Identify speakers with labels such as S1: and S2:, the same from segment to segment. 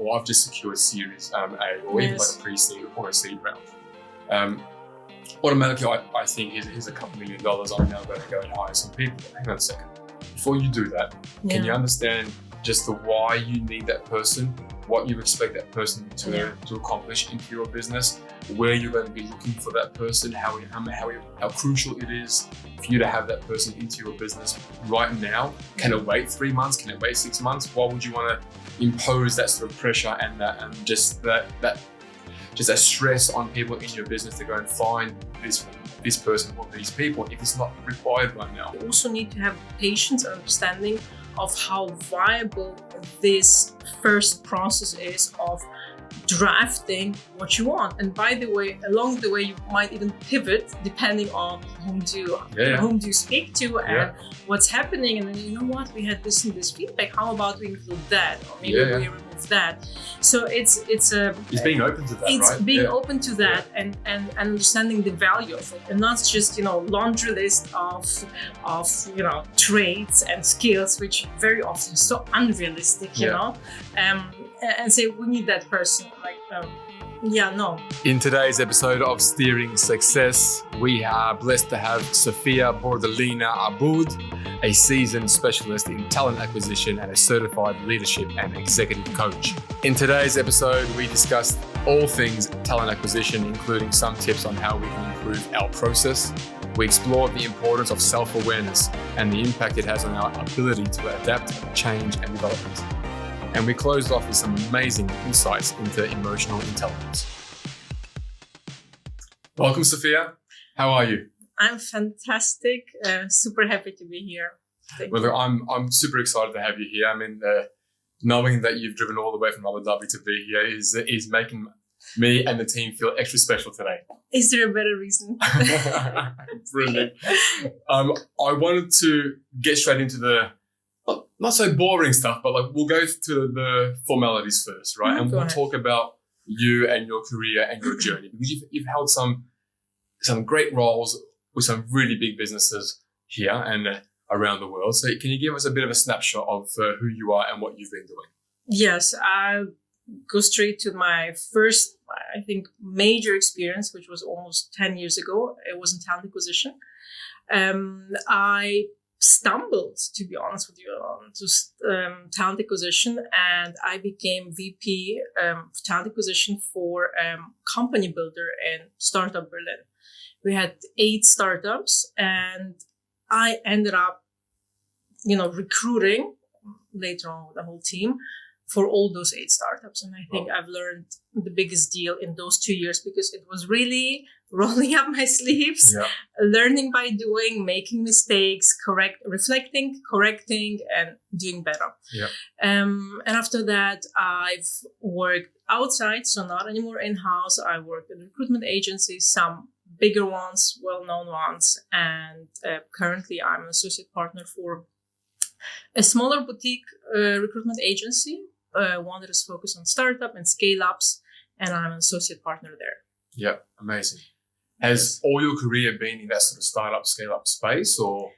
S1: or I've just secured Series A, or even like a pre-seed or a seed round. Automatically, I think here's a couple $1 million. I'm now going to go and hire some people. Hang on a second. Before you do that, can you understand just the why you need that person, what you expect that person to accomplish into your business, where you're going to be looking for that person, how crucial it is for you to have that person into your business right now? Can it wait 3 months? Can it wait 6 months? Why would you want to impose that sort of pressure and that stress on people in your business to go and find this person or these people if it's not required right now?
S2: You also need to have patience and understanding of how viable this first process is of drafting what you want. And by the way, along the way, you might even pivot depending on whom do you speak to and what's happening. And then, you know what, we had this and this feedback. How about we include that? Or maybe we remove that. So it's
S1: being open to that,
S2: it's
S1: right?
S2: being open to that and understanding the value of it, and not just laundry list of traits and skills, which very often is so unrealistic, you know, and say we need that person.
S1: In today's episode of Steering Success, we are blessed to have Sofia Borodulina-Abboud, a seasoned specialist in talent acquisition and a certified leadership and executive coach. In today's episode, we discussed all things talent acquisition, including some tips on how we can improve our process. We explored the importance of self-awareness and the impact it has on our ability to adapt, change, and development. And we closed off with some amazing insights into emotional intelligence. Welcome, Sofia. How are you?
S2: I'm fantastic. Super happy to be here.
S1: I'm super excited to have you here. I mean, knowing that you've driven all the way from Abu Dhabi to be here is making me and the team feel extra special today.
S2: Is there a better reason?
S1: Brilliant. I wanted to get straight into the not so boring stuff, but we'll go to the formalities first, right? And we'll talk about you and your career and your journey, because you've held some great roles with some really big businesses here and around the world. So can you give us a bit of a snapshot of who you are and what you've been doing?
S2: Yes, I'll go straight to my first, I think, major experience, which was almost 10 years ago. It was in talent acquisition. I stumbled, to be honest with you, onto talent acquisition, and I became VP talent acquisition for company builder in Startup Berlin. We had 8 startups, and I ended up, recruiting later on with the whole team for all those 8 startups. And I think I've learned the biggest deal in those 2 years, because it was really rolling up my sleeves, learning by doing, making mistakes, reflecting, correcting, and doing better. And after that, I've worked outside, so not anymore in-house. I worked in recruitment agencies, some bigger ones, well-known ones. And currently I'm an associate partner for a smaller boutique recruitment agency, one that is focused on startup and scale-ups, and I'm an associate partner there.
S1: Yeah, amazing. Has all your career been in that sort of startup, scale-up space, or?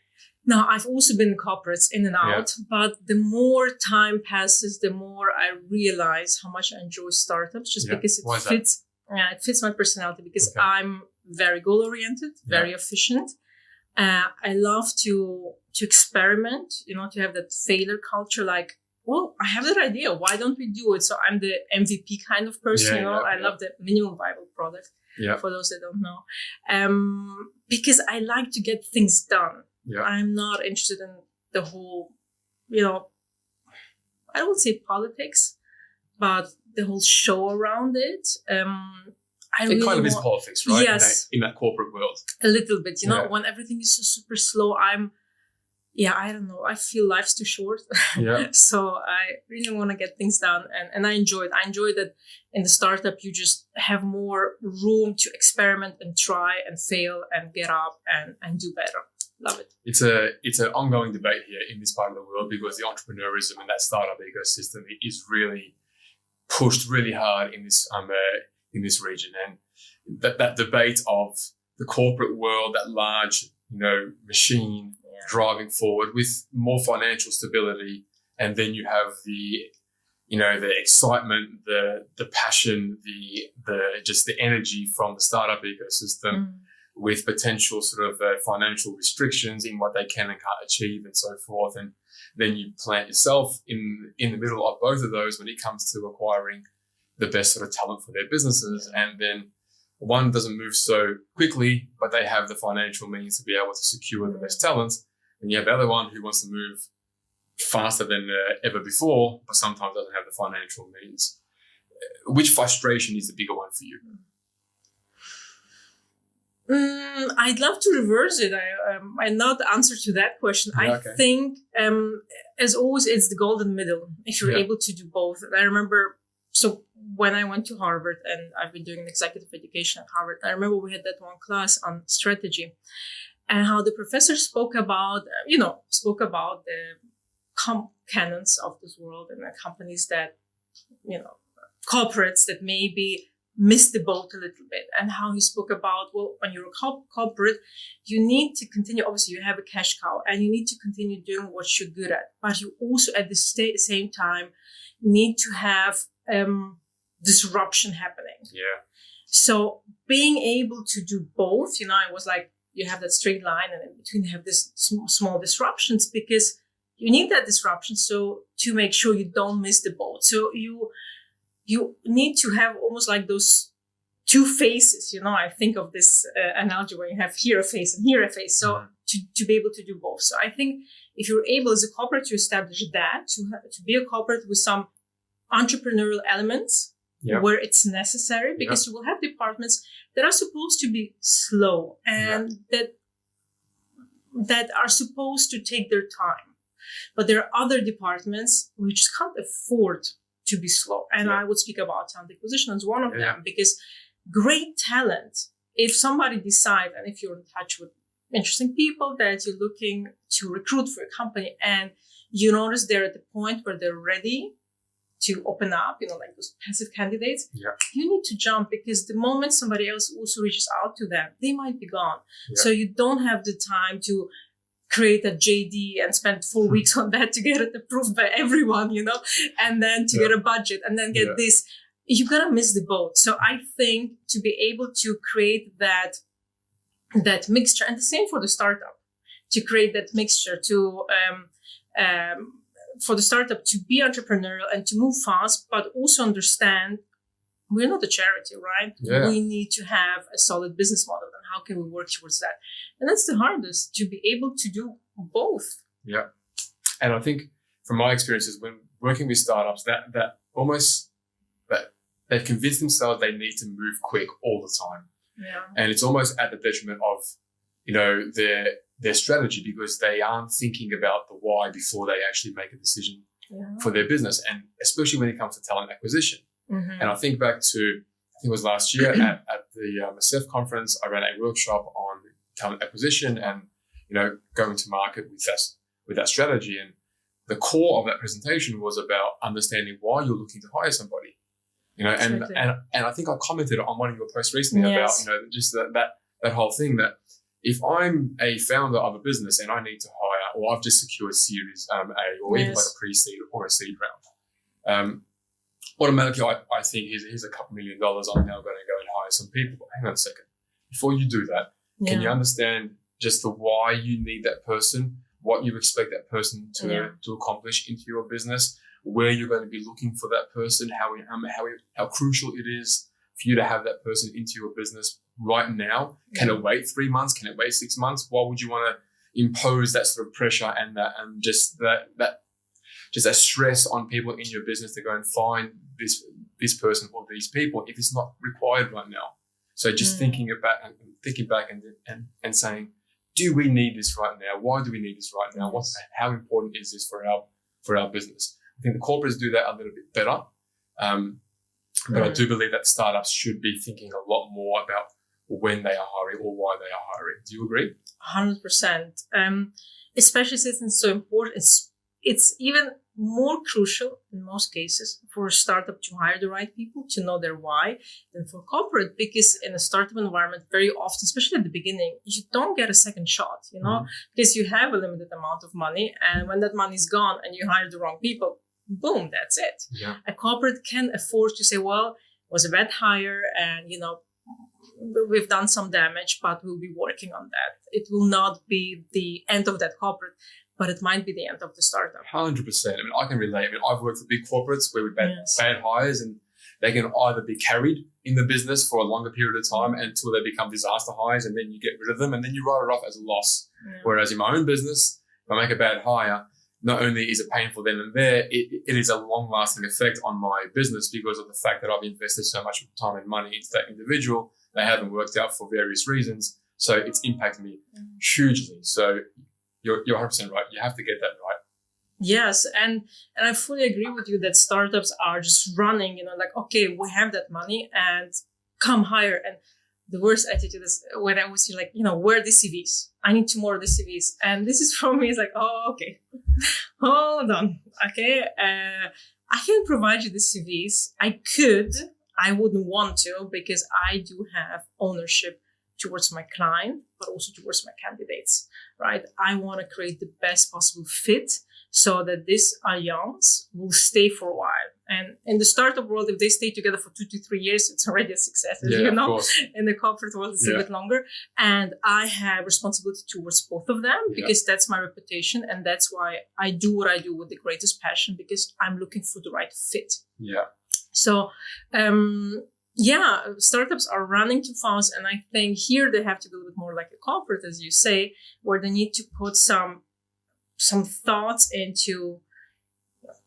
S2: No, I've also been in corporates, in and out, but the more time passes, the more I realize how much I enjoy startups, just because it fits my personality, because I'm very goal-oriented, very efficient. I love to experiment, to have that failure culture, like, well, I have that idea. Why don't we do it? So I'm the MVP kind of person. I love the minimum viable product. For those that don't know, because I like to get things done. I'm not interested in the whole, I don't say politics, but the whole show around it.
S1: It kind of is politics, right?
S2: Yes.
S1: In that corporate world.
S2: A little bit, when everything is so super slow, I don't know. I feel life's too short. So I really want to get things done. And I enjoy it. I enjoy that in the startup, you just have more room to experiment and try and fail and get up and do better. Love it. It's
S1: an ongoing debate here in this part of the world, because the entrepreneurism and that startup ecosystem is really pushed really hard in this region. And that debate of the corporate world, that large, machine driving forward with more financial stability, and then you have the the excitement, the passion, the energy from the startup ecosystem, with potential sort of financial restrictions in what they can and can't achieve and so forth. And then you plant yourself in the middle of both of those when it comes to acquiring the best sort of talent for their businesses. And then one doesn't move so quickly, but they have the financial means to be able to secure the best talents. And you have the other one who wants to move faster than ever before, but sometimes doesn't have the financial means. Which frustration is the bigger one for you?
S2: I'd love to reverse it. I know the answer to that question. I think, as always, it's the golden middle. If you're able to do both. And I remember, so when I went to Harvard, and I've been doing executive education at Harvard, I remember we had that one class on strategy, and how the professor spoke about the canons of this world and the companies that, corporates that maybe missed the boat a little bit, and how he spoke about, well, when you're a corporate, you need to continue. Obviously, you have a cash cow, and you need to continue doing what you're good at, but you also at the same time need to have disruption happening. Yeah. So being able to do both, it was like you have that straight line, and in between you have this small disruptions, because you need that disruption so to make sure you don't miss the boat. So you need to have almost like those two faces. I think of this analogy where you have here a face and here a face. So to be able to do both. So I think if you're able as a corporate to establish that, to be a corporate with some entrepreneurial elements where it's necessary, because you will have departments that are supposed to be slow and that are supposed to take their time. But there are other departments which can't afford to be slow. And I would speak about talent acquisition as one of them, because great talent, if somebody decides, and if you're in touch with interesting people that you're looking to recruit for a company, and you notice they're at the point where they're ready to open up, like those passive candidates, you need to jump, because the moment somebody else also reaches out to them, they might be gone. So you don't have the time to create a JD and spend 4 weeks on that to get it approved by everyone, and then to get a budget and then get this. You're going to miss the boat. So I think to be able to create that mixture, and the same for the startup, to create that mixture for the startup to be entrepreneurial and to move fast, but also understand we're not a charity, right? Yeah. We need to have a solid business model, and how can we work towards that? And that's the hardest, to be able to do both. Yeah.
S1: And I think from my experiences when working with startups, that almost that they've convinced themselves they need to move quick all the time. Yeah. And it's almost at the detriment of, their strategy, because they aren't thinking about the why before they actually make a decision for their business, and especially when it comes to talent acquisition. Mm-hmm. And I think back to, I think it was last year at the MSF conference, I ran a workshop on talent acquisition and, going to market with that strategy. And the core of that presentation was about understanding why you're looking to hire somebody, and I think I commented on one of your posts recently about, just that whole thing, that if I'm a founder of a business and I need to hire, or I've just secured Series A, or even like a pre-seed or a seed round, automatically I think here's a couple $1 million. I'm now going to go and hire some people. But hang on a second. Before you do that, can you understand just the why you need that person, what you expect that person to accomplish into your business, where you're going to be looking for that person, how crucial it is for you to have that person into your business right now? Can it wait 3 months? Can it wait 6 months? Why would you want to impose that sort of pressure and just that stress on people in your business to go and find this person or these people if it's not required right now? So just thinking back and saying, do we need this right now? Why do we need this right now? How important is this for our business? I think the corporates do that a little bit better. But I do believe that startups should be thinking a lot more about when they are hiring or why they are hiring. Do you agree?
S2: 100%. Especially since it's so important. It's even more crucial in most cases for a startup to hire the right people, to know their why, than for corporate, because in a startup environment, very often, especially at the beginning, you don't get a second shot, because you have a limited amount of money, and when that money is gone and you hire the wrong people, boom, that's it.
S1: Yeah.
S2: A corporate can afford to say, well, it was a bad hire and, we've done some damage, but we'll be working on that. It will not be the end of that corporate, but it might be the end of the startup.
S1: 100%. I mean, I can relate. I mean, I've worked for big corporates where we've had bad hires, and they can either be carried in the business for a longer period of time until they become disaster hires, and then you get rid of them, and then you write it off as a loss. Yeah. Whereas in my own business, if I make a bad hire, not only is it painful then and there, it is a long-lasting effect on my business because of the fact that I've invested so much time and money into that individual. They haven't worked out for various reasons. So it's impacted me hugely. So you're 100% right. You have to get that right.
S2: Yes. And I fully agree with you that startups are just running, okay, we have that money and come hire. And the worst attitude is when I was where are the CVs? I need 2 more of the CVs. And this is for me, it's like, oh, okay, hold on. Okay. I can provide you the CVs. I wouldn't want to because I do have ownership towards my client, but also towards my candidates, right? I want to create the best possible fit so that this alliance will stay for a while. And in the startup world, if they stay together for 2 to 3 years, it's already a success, as you know. In the corporate world, it's a bit longer. And I have responsibility towards both of them because that's my reputation. And that's why I do what I do with the greatest passion, because I'm looking for the right fit.
S1: Yeah.
S2: So, startups are running too fast. And I think here they have to be a little bit more like a corporate, as you say, where they need to put some thoughts into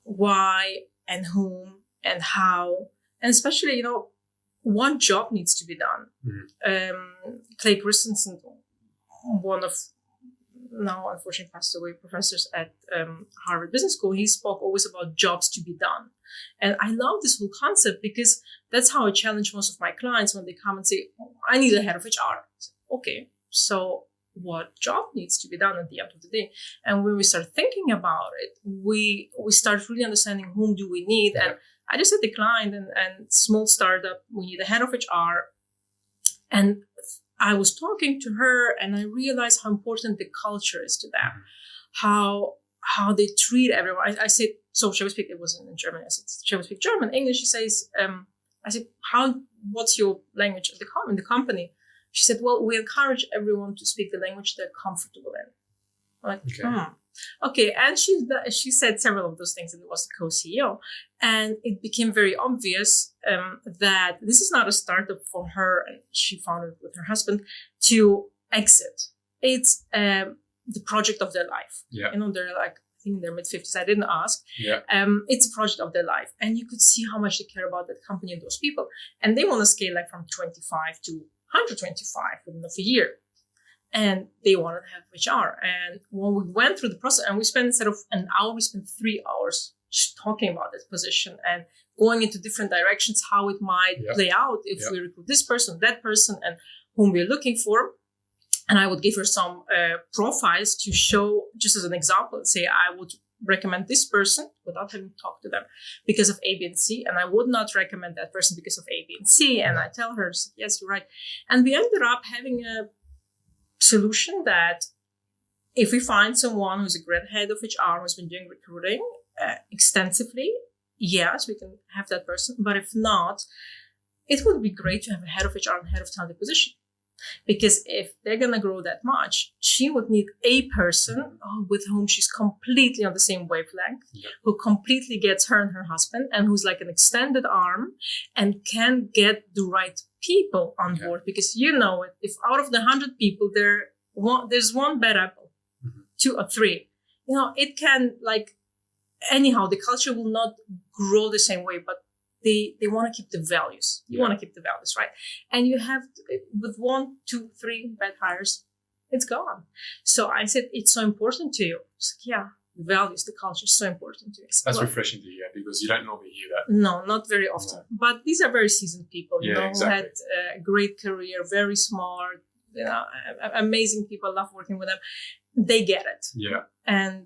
S2: why and whom and how, and especially, what job needs to be done. Clay Christensen, one of now unfortunately passed away professors at Harvard Business School, he spoke always about jobs to be done. And I love this whole concept because that's how I challenge most of my clients when they come and say, I need a head of HR. Okay, so what job needs to be done at the end of the day? And when we start thinking about it, we start really understanding whom do we need. And I just said the client and small startup, we need a head of HR. And I was talking to her and I realized how important the culture is to them, how they treat everyone. I said, so shall we speak? It wasn't in German. I said, shall we speak German? English. She says, I said, what's your language in the company? She said, well, we encourage everyone to speak the language they're comfortable in. I'm like, okay. And she said several of those things, and it was the co-CEO. And it became very obvious that this is not a startup for her, and she founded it with her husband, to exit. It's the project of their life. Yeah. They're like, I think in their mid-50s. I didn't ask. Yeah. It's a project of their life. And you could see how much they care about that company and those people. And they want to scale like from 25 to 125 within a year. And they wanted to have HR. And when we went through the process, and we spent, instead of an hour, we spent 3 hours just talking about this position and going into different directions, how it might play out if we recruit this person, that person, and whom we're looking for. And I would give her some profiles to show, just as an example, say I would recommend this person without having talked to them because of A, B, and C. And I would not recommend that person because of A, B, and C. And I tell her, yes, you're right. And we ended up having a solution that if we find someone who's a great head of HR who's been doing recruiting extensively, yes, we can have that person. But if not, it would be great to have a head of HR and head of talent position. Because if they're going to grow that much, she would need a person with whom she's completely on the same wavelength, who completely gets her and her husband, and who's like an extended arm and can get the right people on board. Because if out of the 100 people, there's one bad apple, 2 or 3, it can anyhow, the culture will not grow the same way, but they want to keep the values. You want to keep the values, right? And you have, with 1, 2, 3 bad hires, it's gone. So I said, it's so important to you. The values, the culture is so important to you.
S1: That's refreshing to hear because you don't normally hear that.
S2: No, not very often. No. But these are very seasoned people, who had a great career, very smart, amazing people, love working with them. They get it. Yeah. And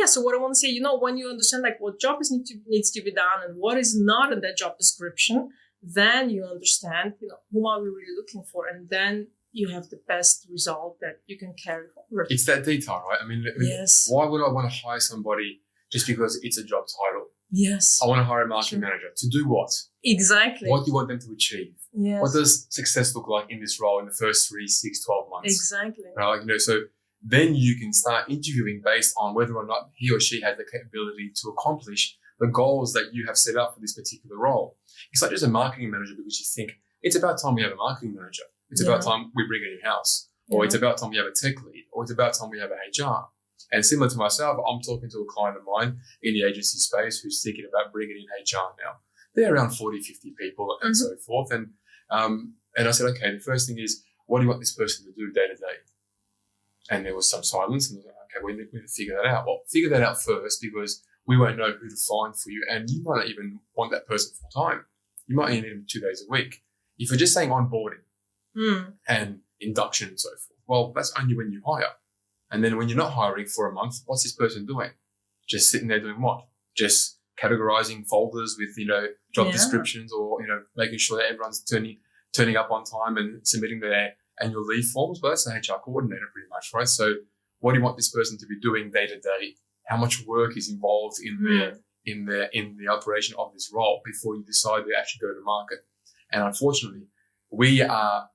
S2: so what I want to say, when you understand what job needs to be done and what is not in that job description, then you understand, whom are we really looking for? And then you have the best result that you can carry forward.
S1: It's that detail, right? I mean,
S2: yes.
S1: Why would I want to hire somebody just because it's a job title?
S2: Yes.
S1: I want to hire a marketing manager. To do what?
S2: Exactly.
S1: What do you want them to achieve?
S2: Yes.
S1: What does success look like in this role in the first 3, 6, 12 months?
S2: Exactly.
S1: So then you can start interviewing based on whether or not he or she has the capability to accomplish the goals that you have set up for this particular role. It's not just a marketing manager because you think it's about time we have a marketing manager. It's about time we bring it in-house. Or it's about time we have a tech lead. Or it's about time we have a HR. And similar to myself, I'm talking to a client of mine in the agency space who's thinking about bringing in HR now. They're around 40, 50 people and so forth. And I said, okay, the first thing is, what do you want this person to do day to day? And there was some silence. And I was like, okay, we need to figure that out. Well, figure that out first because we won't know who to find for you. And you might not even want that person full time. You might only need them 2 days a week. If you're just saying onboarding and induction and so forth, well, that's only when you hire. And then when you're not hiring for a month, what's this person doing? Just sitting there doing what? Just categorizing folders with, job descriptions or, making sure that everyone's turning up on time and submitting their annual leave forms. Well, that's the HR coordinator pretty much, right? So what do you want this person to be doing day to day? How much work is involved in the operation of this role before you decide to actually go to market? And unfortunately, we are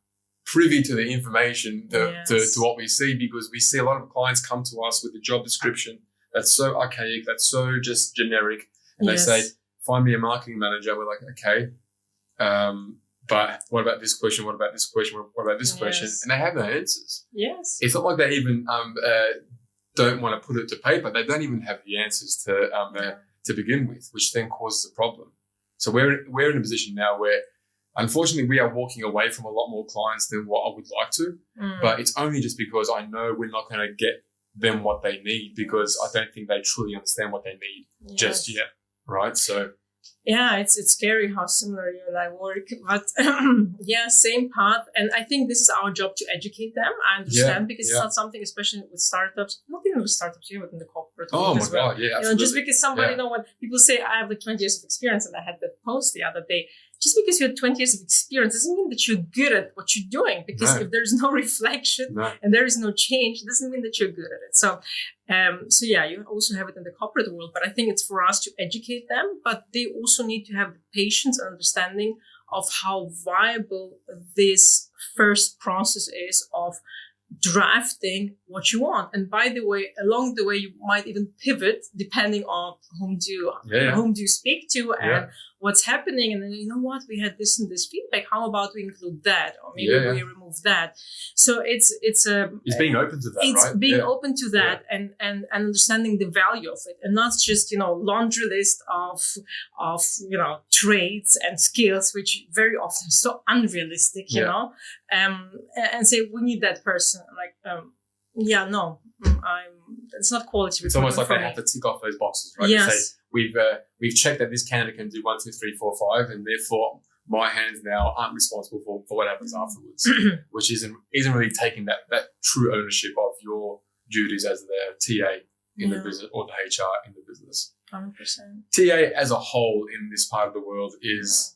S1: privy to the information to what we see because we see a lot of clients come to us with a job description that's so archaic, that's so just generic. And they say, find me a marketing manager. We're like, okay, but what about this question? What about this question? What about this question? And they have no answers.
S2: Yes.
S1: It's not like they even don't want to put it to paper. They don't even have the answers to begin with, which then causes a problem. So we're in a position now where, unfortunately, we are walking away from a lot more clients than what I would like to. But it's only just because I know we're not going to get them what they need because I don't think they truly understand what they need just yet. Right? So.
S2: Yeah, it's scary how similar you and I work, but same path. And I think this is our job to educate them. I understand because it's not something, especially with startups, not even with startups, but in the corporate world as well.
S1: God, yeah, absolutely.
S2: Just because somebody, when people say I have 20 years of experience, and I had that post the other day, just because you have 20 years of experience doesn't mean that you're good at what you're doing. Because if there's no reflection and there is no change, it doesn't mean that you're good at it. So you also have it in the corporate world, but I think it's for us to educate them, but they also need to have the patience and understanding of how viable this first process is of drafting what you want. And by the way, along the way, you might even pivot depending on whom do you speak to and what's happening. And then, you know what, we had this and this feedback. How about we include that? Or maybe we remove that. So it's
S1: being open to that,
S2: it's
S1: right?
S2: being open to that and understanding the value of it, and not just, laundry list of traits and skills, which very often are so unrealistic, and say, we need that person. Like, it's not quality.
S1: It's almost like they have to tick off those boxes, right?
S2: Yes.
S1: Say, we've checked that this candidate can do 1, 2, 3, 4, 5, and therefore my hands now aren't responsible for what happens afterwards, which isn't really taking that true ownership of your duties as the TA in the business or the HR in the business.
S2: 100%.
S1: TA as a whole in this part of the world is,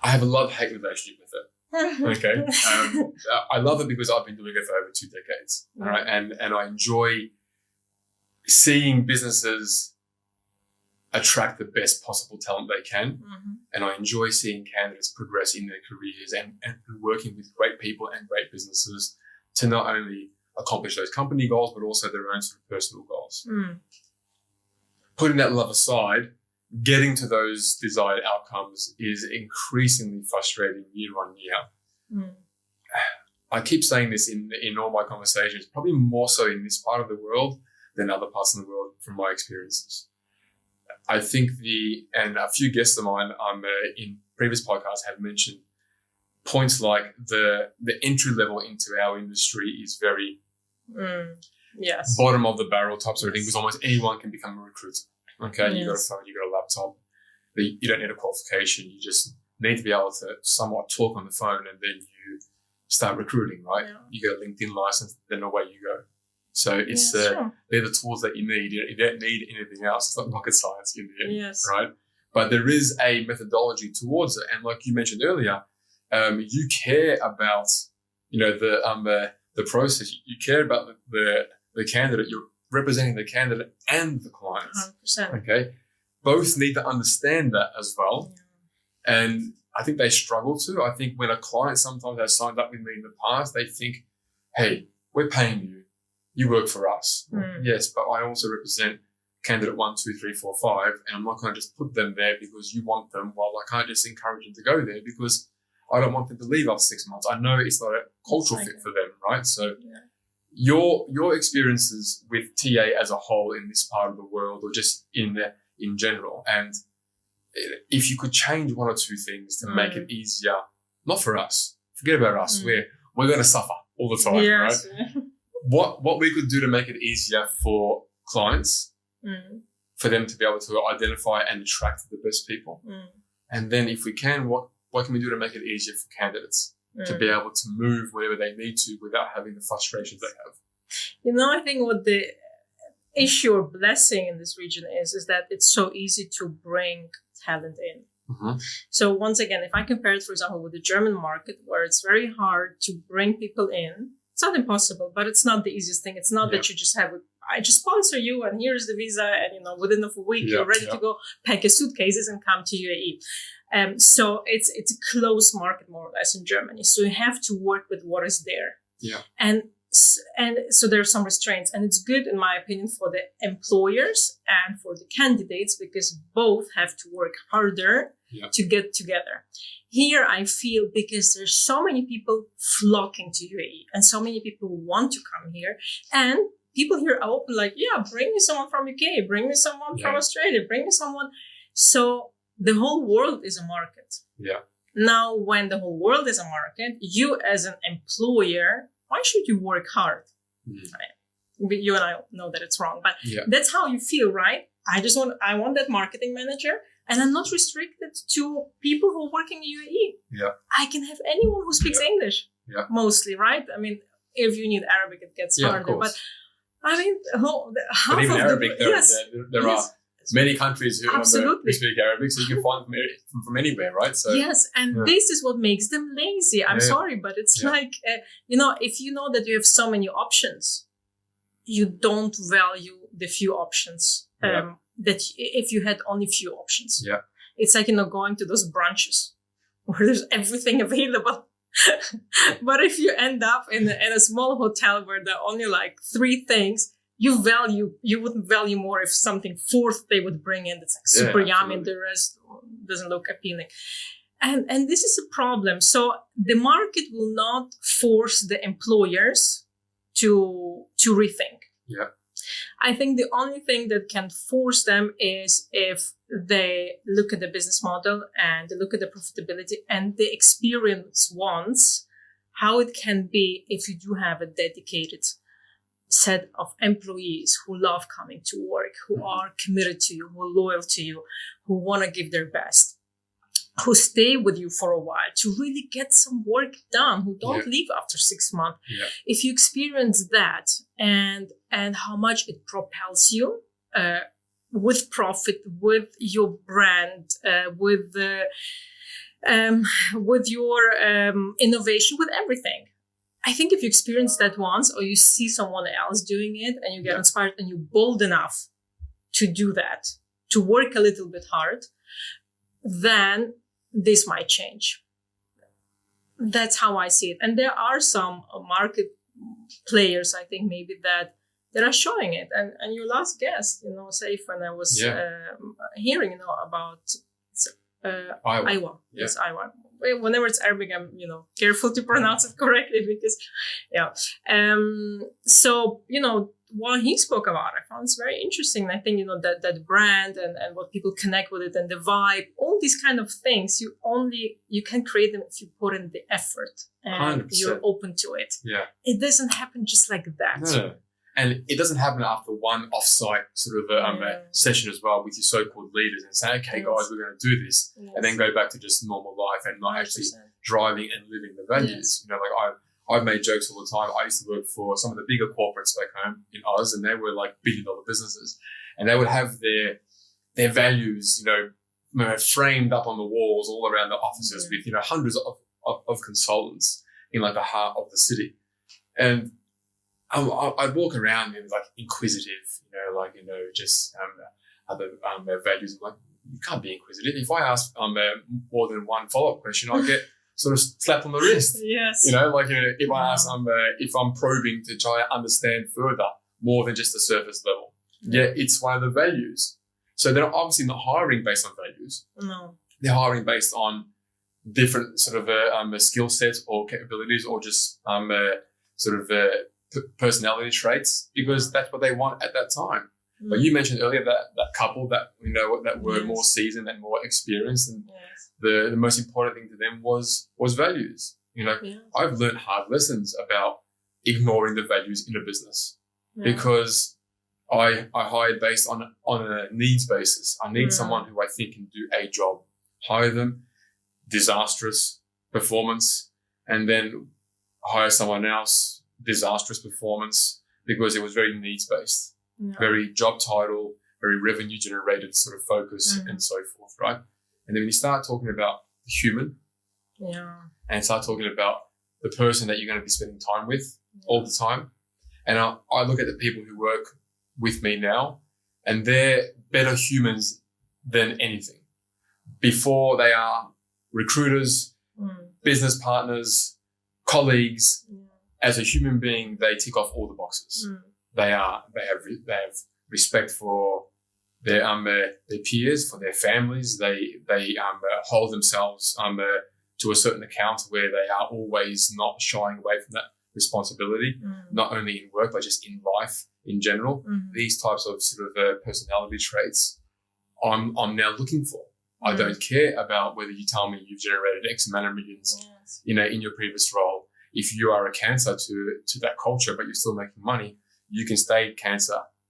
S1: I have a love-hate relationship with it. Okay. I love it because I've been doing it for over 2 decades. All right. And I enjoy seeing businesses attract the best possible talent they can. And I enjoy seeing candidates progress in their careers and working with great people and great businesses to not only accomplish those company goals, but also their own sort of personal goals. Putting that love aside, getting to those desired outcomes is increasingly frustrating year on year. I keep saying this in all my conversations, probably more so in this part of the world than other parts of the world from my experiences. I think and a few guests of mine in previous podcasts have mentioned points like the entry level into our industry is very bottom of the barrel type sort of thing, because almost anyone can become a recruiter. Okay, you got a phone, you got a laptop, you don't need a qualification, you just need to be able to somewhat talk on the phone, and then you start recruiting, right? You get a LinkedIn license, then away you go. So it's they're the tools that you need. You don't need anything else. It's not rocket science in the end, right? But there is a methodology towards it, and like you mentioned earlier, you care about the process. You care about the candidate. You're representing the candidate and the clients.
S2: 100%.
S1: Okay, both need to understand that as well. Yeah. And I think they struggle to. I think when a client sometimes has signed up with me in the past, they think, hey, we're paying you. You work for us. Yes, but I also represent candidate 1, 2, 3, 4, 5, and I'm not going to just put them there because you want them. Well, I can't just encourage them to go there because I don't want them to leave after 6 months. I know it's not a cultural fit for them, right? So your experiences with TA as a whole in this part of the world, or just in general, and if you could change 1 or 2 things to make it easier, not for us, forget about us, we're going to suffer all the time, right? What we could do to make it easier for clients, for them to be able to identify and attract the best people. And then if we can, what can we do to make it easier for candidates to be able to move wherever they need to without having the frustrations they have?
S2: I think what the issue or blessing in this region is that it's so easy to bring talent in. So once again, if I compare it, for example, with the German market, where it's very hard to bring people in, it's not impossible, but it's not the easiest thing. It's not that you just I just sponsor you and here's the visa, and within a week you're ready to go pack your suitcases and come to UAE. So it's a closed market more or less in Germany. So you have to work with what is there.
S1: Yeah.
S2: And so there are some restraints, and it's good in my opinion for the employers and for the candidates, because both have to work harder to get together. Here I feel, because there's so many people flocking to UAE and so many people want to come here, and people here are open, like, bring me someone from UK, bring me someone from Australia, bring me someone. So the whole world is a market.
S1: Yeah.
S2: Now, when the whole world is a market, you as an employer, why should you work hard? You and I know that it's wrong, but that's how you feel, right? I want that marketing manager, and I'm not restricted to people who are working in UAE.
S1: Yeah.
S2: I can have anyone who speaks English, mostly, right? I mean, if you need Arabic, it gets harder. But I mean, half
S1: but even
S2: of
S1: Arabic, there are many countries who speak Arabic, so you can find from anywhere, right? So
S2: this is what makes them lazy. I'm sorry, but it's like, if you know that you have so many options, you don't value the few options. That if you had only few options, it's like, going to those brunches where there's everything available. But if you end up in a small hotel where there are only like 3 things, you wouldn't value more if something fourth they would bring in that's like super yummy and the rest doesn't look appealing. And this is a problem. So the market will not force the employers to rethink.
S1: Yeah.
S2: I think the only thing that can force them is if they look at the business model and they look at the profitability and they experience once how it can be if you do have a dedicated set of employees who love coming to work, who are committed to you, who are loyal to you, who want to give their best, who stay with you for a while to really get some work done, who don't leave after 6 months. Yeah. If you experience that and how much it propels you with profit, with your brand, with your innovation, with everything. I think if you experience that once, or you see someone else doing it and you get inspired and you're bold enough to do that, to work a little bit hard, then this might change. That's how I see it. And there are some market players, I think, maybe that are showing it. And your last guest, Saif, when I was hearing, about Iowa. Yes, Iowa. Whenever it's Arabic, I'm, careful to pronounce it correctly because, So, what he spoke about, I found it's very interesting. I think, that brand and what people connect with it and the vibe, all these kind of things, you can create them if you put in the effort and 100%. You're open to it.
S1: Yeah.
S2: It doesn't happen just like that.
S1: No. And it doesn't happen after one offsite sort of a session as well with your so-called leaders and say, okay, guys, we're going to do this. Yes. And then go back to just normal life and not 100%. Actually driving and living the values. Yes. I've made jokes all the time. I used to work for some of the bigger corporates back home in Oz, and they were like billion-dollar businesses. And they would have their values, framed up on the walls all around the offices with, hundreds of consultants in like the heart of the city. And I'd walk around and like inquisitive, just values. I'm like, you can't be inquisitive. If I ask more than one follow-up question, I get sort of slapped on the wrist.
S2: Yes.
S1: If I ask, if I'm probing to try and understand further more than just the surface level. Yeah, it's one of the values. So they're obviously not hiring based on values.
S2: No.
S1: They're hiring based on different sort of skill sets or capabilities or just personality traits because that's what they want at that time. But you mentioned earlier that couple that that were more seasoned and more experienced, and the most important thing to them was values. I've learned hard lessons about ignoring the values in a business because I hired based on a needs basis. I need someone who I think can do a job. Hire them, disastrous performance, and then hire someone else, disastrous performance, because it was very needs based. Very job title, very revenue generated sort of focus and so forth, right? And then when you start talking about the human and start talking about the person that you're going to be spending time with all the time, and I look at the people who work with me now and they're better humans than anything. Before they are recruiters, business partners, colleagues, as a human being, they tick off all the boxes. They have respect for their peers, for their families. They hold themselves to a certain account where they are always not shying away from that responsibility, not only in work but just in life in general. These types of sort of personality traits I'm now looking for. I don't care about whether you tell me you've generated X amount of millions, in your previous role. If you are a cancer to that culture, but you're still making money, you can stay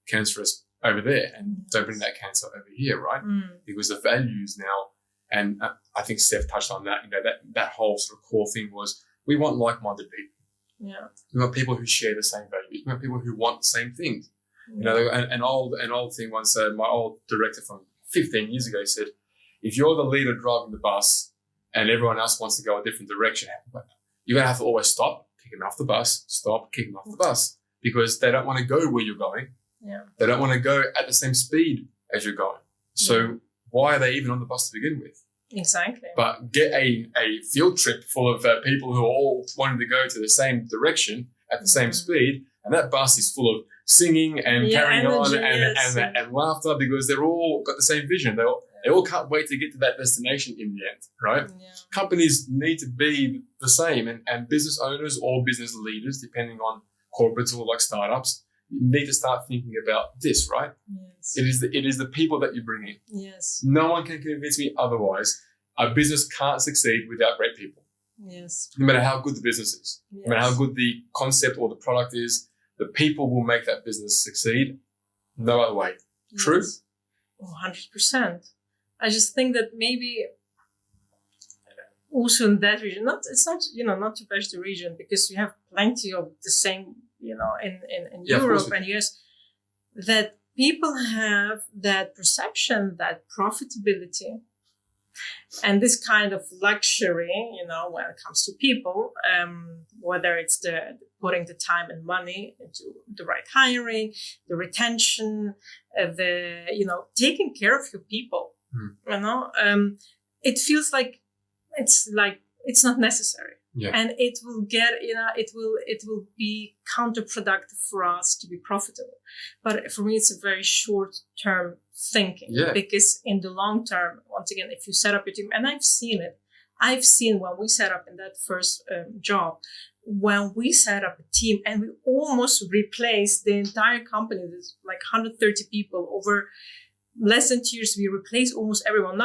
S1: cancerous over there and don't bring that cancer over here, right? Because the values now, and I think Steph touched on that, that whole sort of core thing was we want like-minded people.
S2: Yeah.
S1: We want people who share the same values. We want people who want the same things. An old thing once, my old director from 15 years ago said, if you're the leader driving the bus and everyone else wants to go a different direction, you're going to have to always stop, kick them off the bus, stop, kick them off the bus, because they don't want to go where you're going.
S2: Yeah.
S1: They don't want to go at the same speed as you're going. So why are they even on the bus to begin with?
S2: Exactly.
S1: But get a field trip full of people who are all wanting to go to the same direction at the same speed, and that bus is full of singing and carrying on and laughter because they're all got the same vision. They all can't wait to get to that destination in the end, right? Yeah. Companies need to be the same, and business owners or business leaders, depending on corporates or like startups, need to start thinking about this, right?
S2: Yes.
S1: It is the people that you bring in.
S2: Yes.
S1: No one can convince me otherwise. A business can't succeed without great people.
S2: Yes.
S1: No matter how good the business is, no matter how good the concept or the product is, the people will make that business succeed. No other way. Yes. True?
S2: 100%. I just think that maybe also in that region, it's not to bash the region, because you have plenty of the same, in Europe and US, that people have that perception that profitability and this kind of luxury, when it comes to people, whether it's the putting the time and money into the right hiring, the retention, taking care of your people, it feels like it's not necessary. Yeah. And it will it will be counterproductive for us to be profitable. But for me, it's a very short-term thinking, because in the long term, once again, if you set up your team, and I've seen when we set up in that first job, when we set up a team and we almost replaced the entire company, there's like 130 people over less than 2 years, we replaced almost everyone.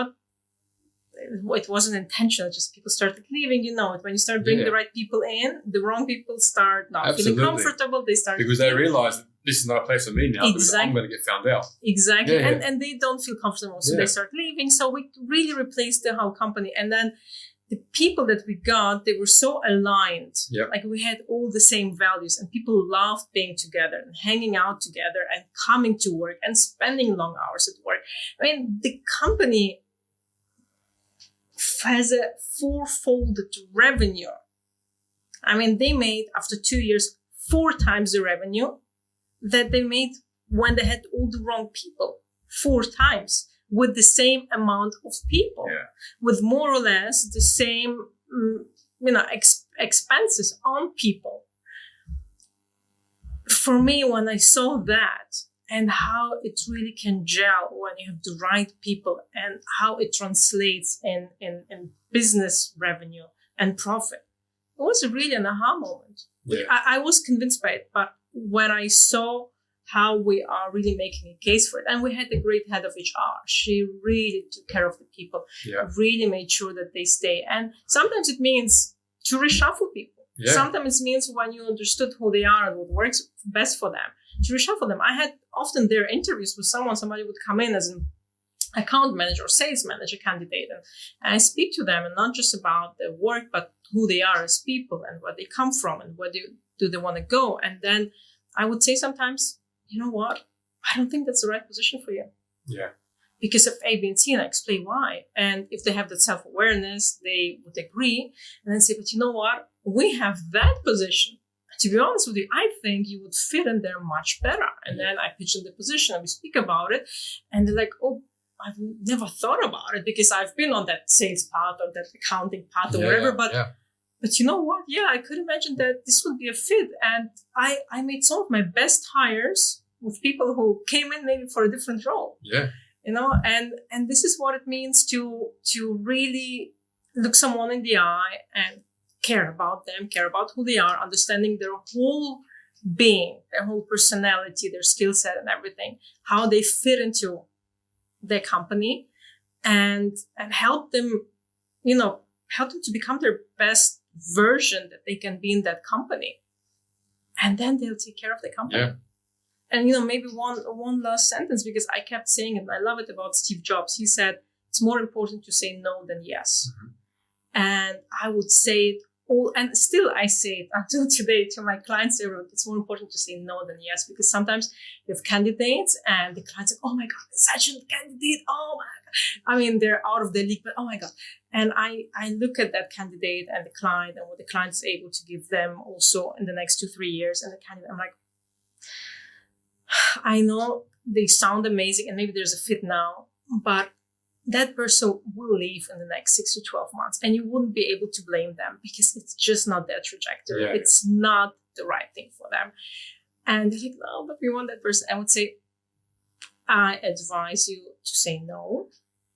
S2: It wasn't intentional, just people started leaving. When you start bringing the right people in, the wrong people start not feeling comfortable. They start
S1: because they realize this is not a place for me now, because I'm going to get found out.
S2: Exactly. And they don't feel comfortable, so they start leaving. So we really replaced the whole company. And then the people that we got, they were so aligned. Yep. Like we had all the same values, and people loved being together and hanging out together and coming to work and spending long hours at work. I mean, the company has a four-folded revenue. I mean, they made, after 2 years, 4 times the revenue that they made when they had all the wrong people. 4 times with the same amount of people, with more or less the same, expenses on people. For me, when I saw that and how it really can gel when you have the right people and how it translates in business revenue and profit, it was really an aha moment. Yeah. I was convinced by it, but when I saw how we are really making a case for it, and we had a great head of HR, she really took care of the people, really made sure that they stay. And sometimes it means to reshuffle people. Yeah. Sometimes it means when you understood who they are and what works best for them, to reshuffle them. I had often their interviews with somebody would come in as an account manager or sales manager candidate, and I speak to them, and not just about their work, but who they are as people and where they come from and where do they want to go. And then I would say sometimes, you know what, I don't think that's the right position for you. Yeah. Because of A, B, and C, and I explain why. And if they have that self-awareness, they would agree and then say, but you know what, we have that position. To be honest with you, I think you would fit in there much better. And then I pitch in the position and we speak about it. And they're like, oh, I've never thought about it because I've been on that sales path or that accounting path or whatever. But you know what? Yeah, I could imagine that this would be a fit. And I made some of my best hires with people who came in maybe for a different role. Yeah. And this is what it means to really look someone in the eye and care about them, care about who they are, understanding their whole being, their whole personality, their skill set and everything, how they fit into their company, and help them, help them to become their best version that they can be in that company. And then they'll take care of the company. Yeah. And, maybe one last sentence, because I kept saying it, and I love it about Steve Jobs. He said, it's more important to say no than yes. Mm-hmm. And I would say it all, and still I say it until today to my clients, it's more important to say no than yes, because sometimes you have candidates and the client's like, oh my God, such a candidate. Oh my God. I mean, they're out of their league, but oh my God. And I look at that candidate and the client and what the client is able to give them also in the next 2-3 years. And the candidate, I'm like, I know they sound amazing and maybe there's a fit now, but that person will leave in the next 6 to 12 months and you wouldn't be able to blame them because it's just not their trajectory. Yeah. It's not the right thing for them. And they're like, no, but we want that person. I would say, I advise you to say no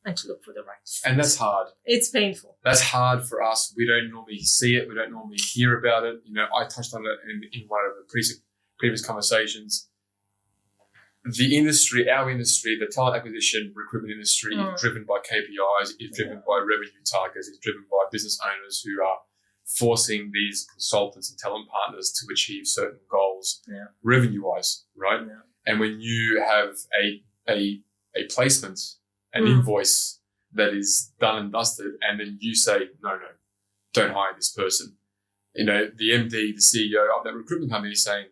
S2: and to look for the right fit. And
S1: that's hard.
S2: It's painful.
S1: That's hard for us. We don't normally see it. We don't normally hear about it. I touched on it in one of the previous conversations. The industry, our industry, the talent acquisition recruitment industry is driven by KPIs, is driven by revenue targets, is driven by business owners who are forcing these consultants and talent partners to achieve certain goals revenue-wise, right? Yeah. And when you have a placement, an invoice that is done and dusted, and then you say, no, don't hire this person. The MD, the CEO of that recruitment company is saying,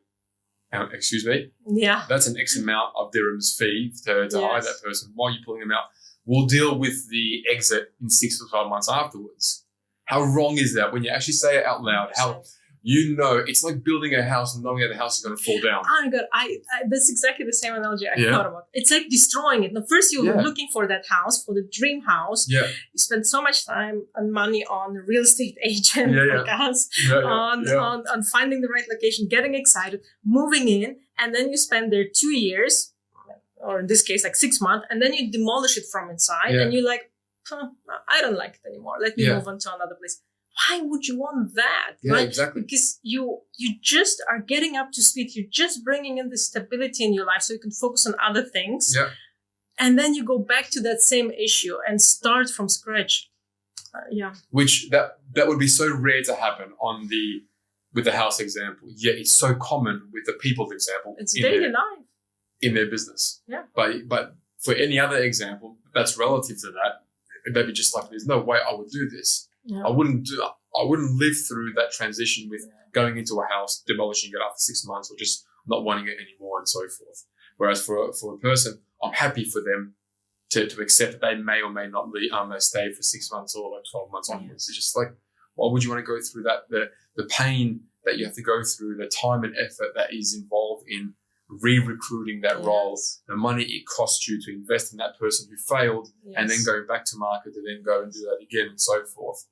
S1: excuse me? Yeah. That's an X amount of dirhams fee to hire that person. Why are you pulling them out? We'll deal with the exit in 6 to 12 months afterwards. How wrong is that when you actually say it out loud? How it's like building a house and knowing that the house is going to fall down.
S2: Oh my God, that's exactly the same analogy I thought about. It's like destroying it. Now, first you're looking for that house, for the dream house. Yeah. You spend so much time and money on a real estate agent like us, on finding the right location, getting excited, moving in, and then you spend there 2 years, or in this case, like 6 months, and then you demolish it from inside, and you're like, I don't like it anymore. Let me move on to another place. Why would you want that? Yeah, right? Exactly. Because you just are getting up to speed. You're just bringing in the stability in your life so you can focus on other things. Yeah. And then you go back to that same issue and start from scratch.
S1: Which that would be so rare to happen with the house example. Yet it's so common with the people's example.
S2: It's daily life.
S1: In their business. Yeah. But for any other example that's relative to that, maybe just like there's no way I would do this. Yeah. I wouldn't live through that transition with going into a house, demolishing it after 6 months, or just not wanting it anymore, and so forth. Whereas for a person, I'm happy for them to accept that they may or may not stay for 6 months or like 12 months onwards. It's just like, why would you want to go through that? The pain that you have to go through, the time and effort that is involved in re-recruiting that role, the money it costs you to invest in that person who failed, and then going back to market to then go and do that again and so forth.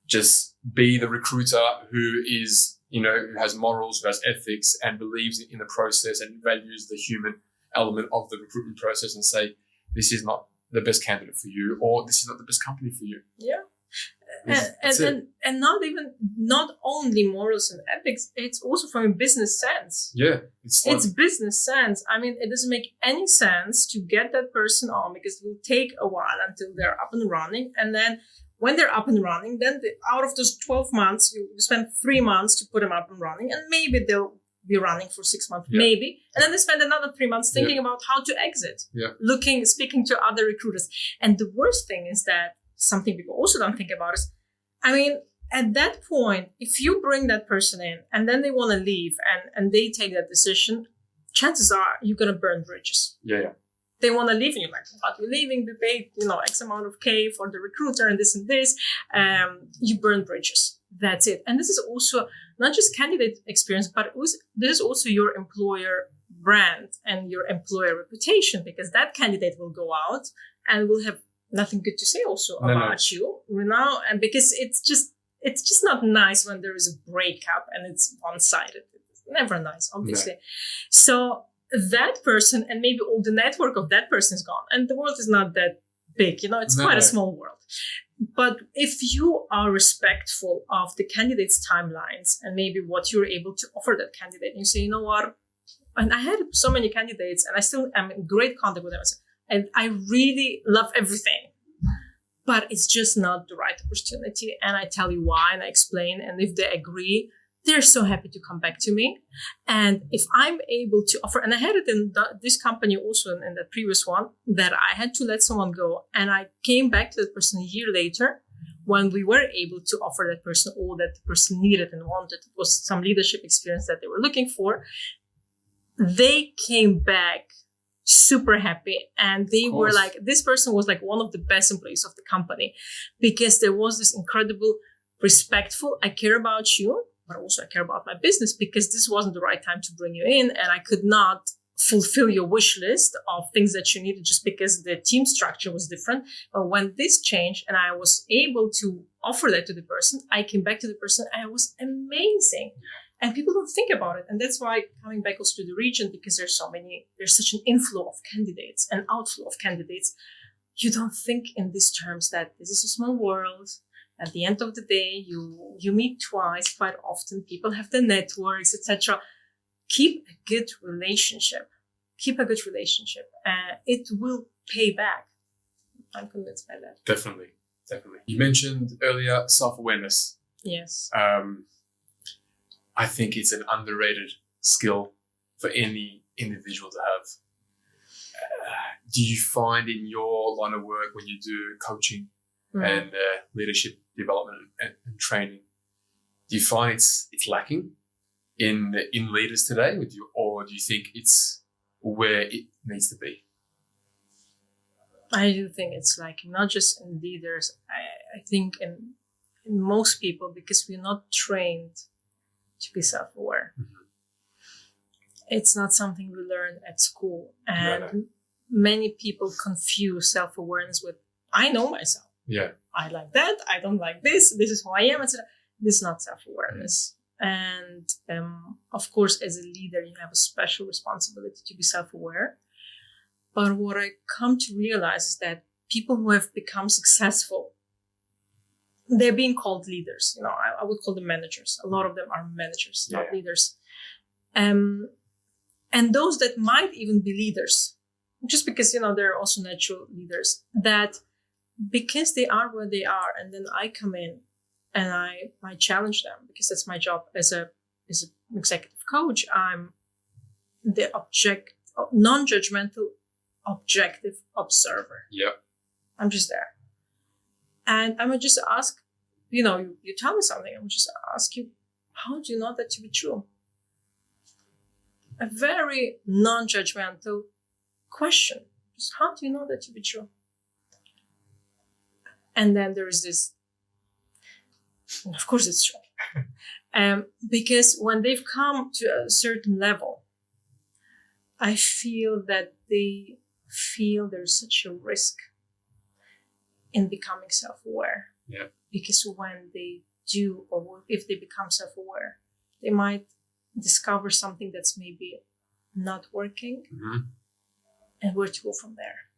S1: Just be the recruiter who is, who has morals, who has ethics, and believes in the process and values the human element of the recruitment process, and say, this is not the best candidate for you, or this is not the best company for you.
S2: Yeah. And not only morals and ethics, it's also from a business sense.
S1: Yeah.
S2: It's business sense. I mean, it doesn't make any sense to get that person on, because it will take a while until they're up and running. And then when they're up and running, then out of those 12 months, you spend 3 months to put them up and running, and maybe they'll be running for 6 months, maybe. And then they spend another 3 months thinking about how to exit, speaking to other recruiters. And the worst thing is that something people also don't think about is, I mean, at that point, if you bring that person in and then they want to leave and they take that decision, chances are you're going to burn bridges.
S1: Yeah.
S2: They want to leave and you're like, but you're leaving, we paid, X amount of K for the recruiter and this and this. You burn bridges. That's it. And this is also not just candidate experience, but this is also your employer brand and your employer reputation, because that candidate will go out and will have nothing good to say also about you now. And because it's just not nice when there is a breakup and it's one-sided. It's never nice, obviously. So that person, and maybe all the network of that person is gone. And the world is not that big, it's quite a small world. But if you are respectful of the candidate's timelines and maybe what you're able to offer that candidate, and you say, you know what? And I had so many candidates and I still am in great contact with them. And I really love everything, but it's just not the right opportunity. And I tell you why, and I explain. And if they agree, they're so happy to come back to me. And if I'm able to offer, and I had it in this company also, in the previous one, that I had to let someone go. And I came back to that person a year later when we were able to offer that person all that the person needed and wanted. It was some leadership experience that they were looking for. They came back super happy, and they were like, this person was like one of the best employees of the company, because there was this incredible respectful, I care about you, but also I care about my business, because this wasn't the right time to bring you in, and I could not fulfill your wish list of things that you needed just because the team structure was different. But when this changed and I was able to offer that to the person, I came back to the person and it was amazing. And people don't think about it. And that's why coming back also to the region, because there's such an inflow of candidates and outflow of candidates. You don't think in these terms that this is a small world. At the end of the day, you meet twice quite often. People have the networks, etc. Keep a good relationship. It will pay back. I'm convinced by that.
S1: Definitely. You mentioned earlier self-awareness.
S2: Yes.
S1: I think it's an underrated skill for any individual to have. Do you find in your line of work, when you do coaching and leadership development and training, do you find it's lacking in leaders today, or do you think it's where it needs to be?
S2: I do think it's lacking, not just in leaders. I think in most people, because we're not trained to be self-aware. Mm-hmm. It's not something we learn at school. And many people confuse self-awareness with, I know myself.
S1: Yeah.
S2: I like that. I don't like this. This is who I am. Etc. This is not self-awareness. And of course, as a leader, you have a special responsibility to be self-aware. But what I come to realize is that people who have become successful, they're being called leaders. I would call them managers. A lot of them are managers, not leaders. And those that might even be leaders, just because, they're also natural leaders, that because they are where they are, and then I come in and I challenge them, because that's my job as an executive coach. I'm the non-judgmental, objective observer.
S1: Yeah.
S2: I'm just there. And I would just ask, you tell me something. I would just ask you, how do you know that to be true? A very non-judgmental question. Just how do you know that to be true? And then there is this, of course it's true. Because when they've come to a certain level, I feel that they feel there's such a risk in becoming self-aware.
S1: Yeah.
S2: Because when they do, or if they become self-aware, they might discover something that's maybe not working, and where to go from there.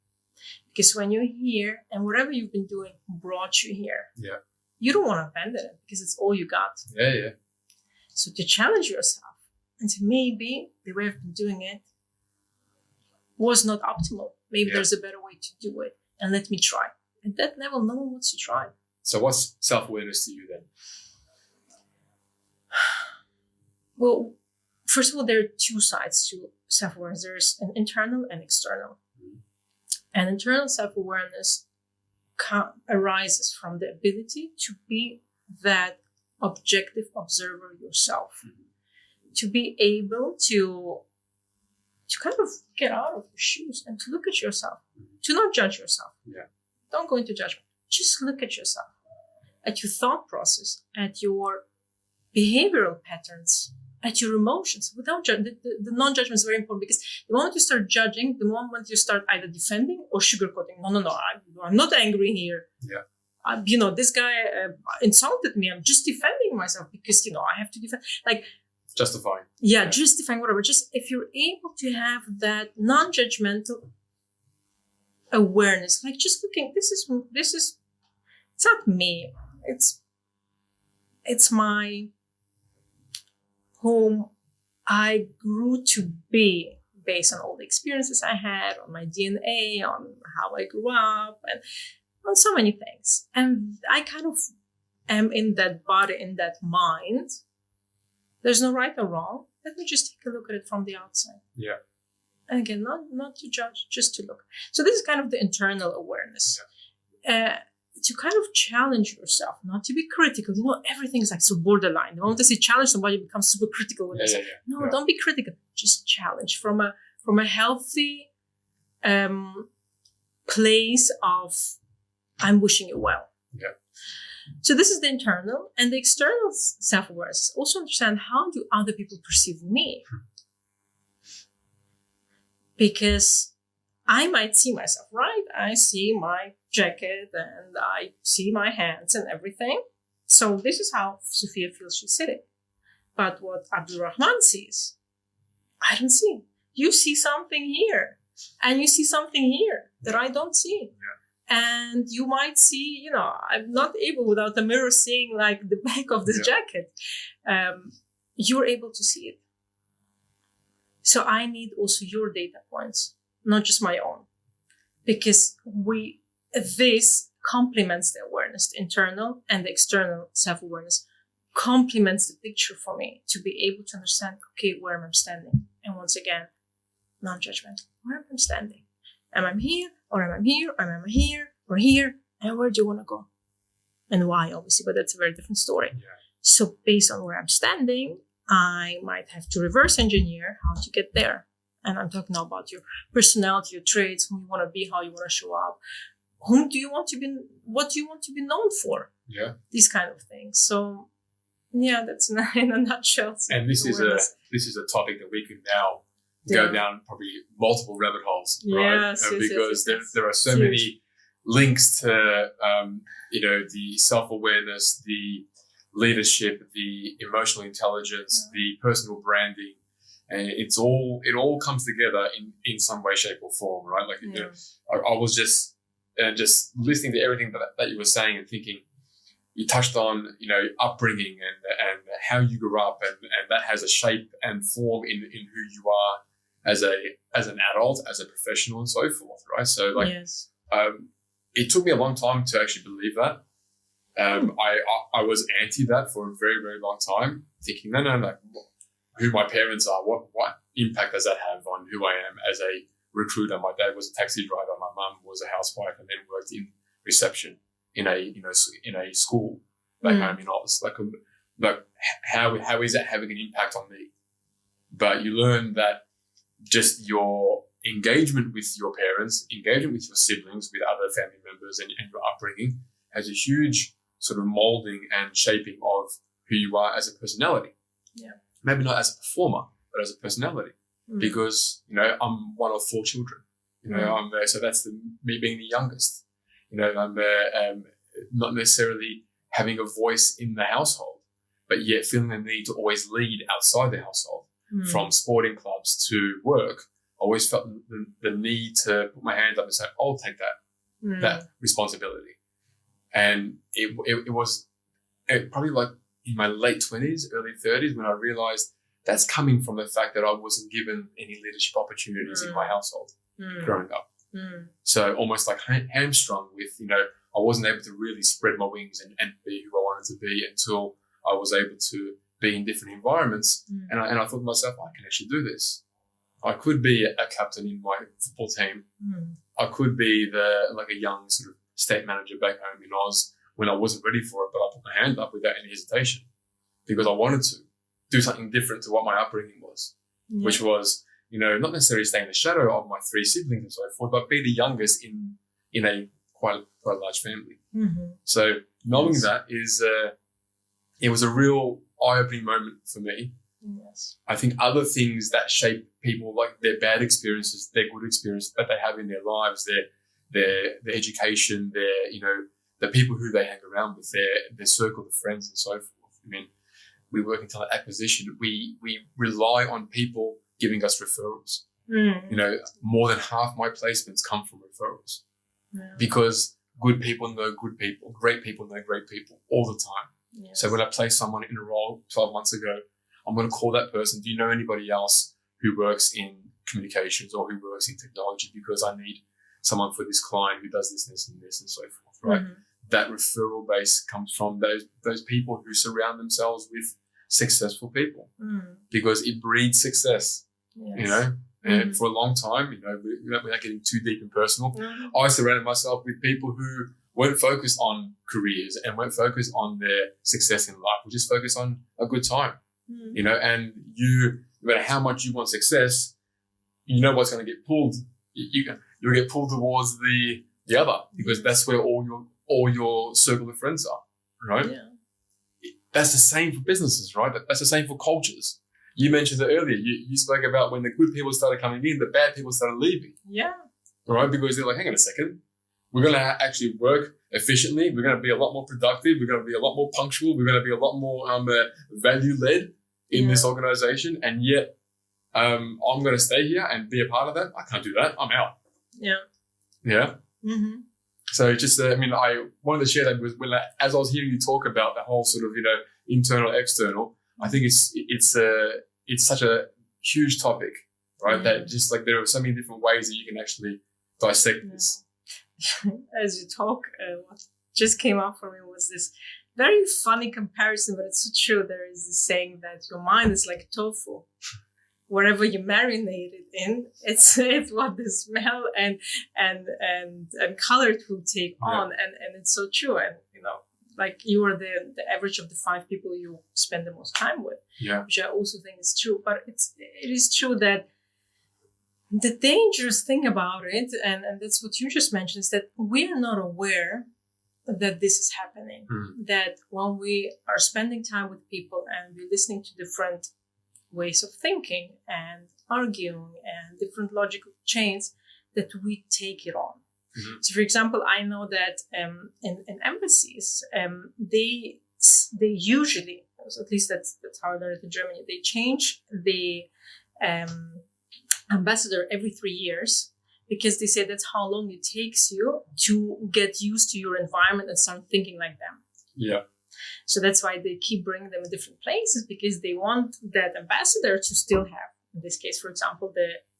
S2: Because when you're here, and whatever you've been doing brought you here, you don't want to abandon it because it's all you got.
S1: Yeah.
S2: So to challenge yourself and say, maybe the way I've been doing it was not optimal. Maybe there's a better way to do it, and let me try. At that level, no one wants to try.
S1: So what's self-awareness to you then?
S2: Well, first of all, there are two sides to self-awareness. There's an internal and external. And internal self-awareness arises from the ability to be that objective observer yourself, to be able to kind of get out of your shoes and to look at yourself, to not judge yourself.
S1: Yeah.
S2: Don't go into judgment. Just look at yourself, at your thought process, at your behavioral patterns, at your emotions, without judgment. The non-judgment is very important, because the moment you start judging, the moment you start either defending or sugarcoating. No, I'm not angry here.
S1: Yeah.
S2: This guy insulted me. I'm just defending myself because, I have to defend. Like,
S1: justifying.
S2: Yeah, justifying whatever. Just if you're able to have that non-judgmental awareness, like just looking, this is, it's not me. It's my whom I grew to be based on all the experiences I had, on my DNA, on how I grew up, and on so many things. And I kind of am in that body, in that mind. There's no right or wrong. Let me just take a look at it from the outside.
S1: Yeah.
S2: And again, not to judge, just to look. So this is kind of the internal awareness.
S1: Yeah.
S2: To kind of challenge yourself, not to be critical. Everything's like so borderline. The moment you challenge somebody, you become super critical with this. No, don't be critical. Just challenge from a healthy place of, I'm wishing you well.
S1: Yeah.
S2: So this is the internal. And the external self-awareness. Also understand, how do other people perceive me? Because I might see myself, right? I see my jacket and I see my hands and everything. So this is how Sofia feels she's sitting. But what Abdulrahman sees, I don't see. You see something here, and you see something here that I don't see.
S1: Yeah.
S2: And you might see, I'm not able without the mirror seeing like the back of this jacket. You're able to see it. So I need also your data points, not just my own, because this complements the awareness, the internal and the external self-awareness complements the picture for me to be able to understand, okay, where am I standing? And once again, non-judgment. Where am I standing? Am I here, or am I here, or am I here, or here? And where do you want to go? And why, obviously, but that's a very different story.
S1: Yeah.
S2: So based on where I'm standing, I might have to reverse engineer how to get there. And I'm talking now about your personality, your traits, who you want to be, how you want to show up. Whom do you want to be? What do you want to be known for?
S1: Yeah.
S2: These kind of things. So, yeah, that's in a nutshell.
S1: And this is a topic that we can now go down probably multiple rabbit holes, right?
S2: Yes,
S1: because
S2: yes.
S1: there are so many links to the self-awareness, the leadership, the emotional intelligence, the personal branding. And it all comes together in some way, shape, or form, right? Like I was just listening to everything that you were saying and thinking. You touched on upbringing and how you grew up, and that has a shape and form in who you are as an adult, as a professional, and so forth, right? So it took me a long time to actually believe that. I was anti that for a very, very long time, thinking no, who my parents are, what impact does that have on who I am as a recruiter? My dad was a taxi driver, my mum was a housewife, and then worked in reception in a school back home in Oz. Like how is that having an impact on me? But you learn that just your engagement with your parents, engagement with your siblings, with other family members, and your upbringing has a huge sort of molding and shaping of who you are as a personality.
S2: Yeah.
S1: Maybe not as a performer, but as a personality. because, I'm one of 4 children. I'm there. So that's me being the youngest. I'm not necessarily having a voice in the household, but yet feeling the need to always lead outside the household, from sporting clubs to work. I always felt the need to put my hand up and say, I'll take that responsibility. And it was probably like in my late 20s, early 30s, when I realized that's coming from the fact that I wasn't given any leadership opportunities in my household growing up. So almost like hamstrung with, I wasn't able to really spread my wings and be who I wanted to be until I was able to be in different environments. And I thought to myself, I can actually do this. I could be a captain in my football team. I could be a young sort of state manager back home in Oz when I wasn't ready for it, but I put my hand up without any hesitation because I wanted to do something different to what my upbringing was, which was, not necessarily stay in the shadow of my 3 siblings and so forth, but be the youngest in a quite large family. So knowing that it was a real eye-opening moment for me. I think other things that shape people, like their bad experiences, their good experiences that they have in their lives, their education, the people who they hang around with, their circle of friends and so forth. I mean, we work in talent acquisition. We rely on people giving us referrals. More than half my placements come from referrals because good people know good people, great people know great people all the time. So when I place someone in a role 12 months ago, I'm going to call that person. Do you know anybody else who works in communications or who works in technology? Because I need someone for this client who does this and so forth, right? That referral base comes from those people who surround themselves with successful people because it breeds success, and for a long time, without getting too deep and personal, I surrounded myself with people who weren't focused on careers and weren't focused on their success in life. We just focused on a good time, and no matter how much you want success, what's going to get pulled. You'll get pulled towards the other because that's where all your circle of friends are, right? That's the same for businesses, right? That's the same for cultures. You mentioned it earlier. You spoke about when the good people started coming in, the bad people started leaving. Right? Because they're like, hang on a second. We're going to actually work efficiently. We're going to be a lot more productive. We're going to be a lot more punctual. We're going to be a lot more value-led in this organization. And yet, I'm going to stay here and be a part of that. I can't do that. I'm out. Yeah. So just, I wanted to share that because as I was hearing you talk about the whole sort of, internal, external, I think it's such a huge topic, right? That just like there are so many different ways that you can actually dissect this.
S2: As you talk, what just came up for me was this very funny comparison, but it's so true. There is this saying that your mind is like tofu. Wherever you marinate it in, it's what the smell and color it will take on, and it's so true. And like you are the average of the 5 people you spend the most time with, which I also think is true. But it is true that the dangerous thing about it, and that's what you just mentioned, is that we are not aware that this is happening. That when we are spending time with people and we're listening to different ways of thinking and arguing and different logical chains, that we take it on. So, for example, I know that in embassies, they usually, at least that's how I learned it in Germany, they change the ambassador every 3 years because they say that's how long it takes you to get used to your environment and start thinking like them. So that's why they keep bringing them in different places because they want that ambassador to still have, in this case, for example,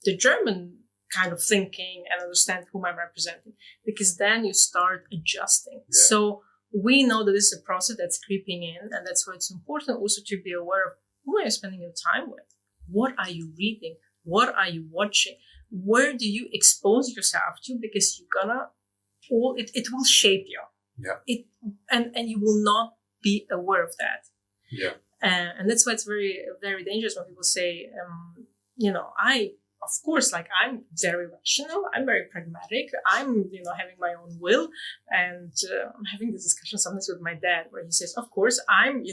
S2: the German kind of thinking and understand whom I'm representing, because then you start adjusting. So we know that this is a process that's creeping in, and that's why it's important also to be aware of who are you spending your time with? What are you reading? What are you watching? Where do you expose yourself to? Because it will shape you. And you will not be aware of that. And that's why it's very, very dangerous when people say, I'm very rational. I'm very pragmatic. I'm, having my own will. And I'm having this discussion sometimes with my dad where he says, of course, I'm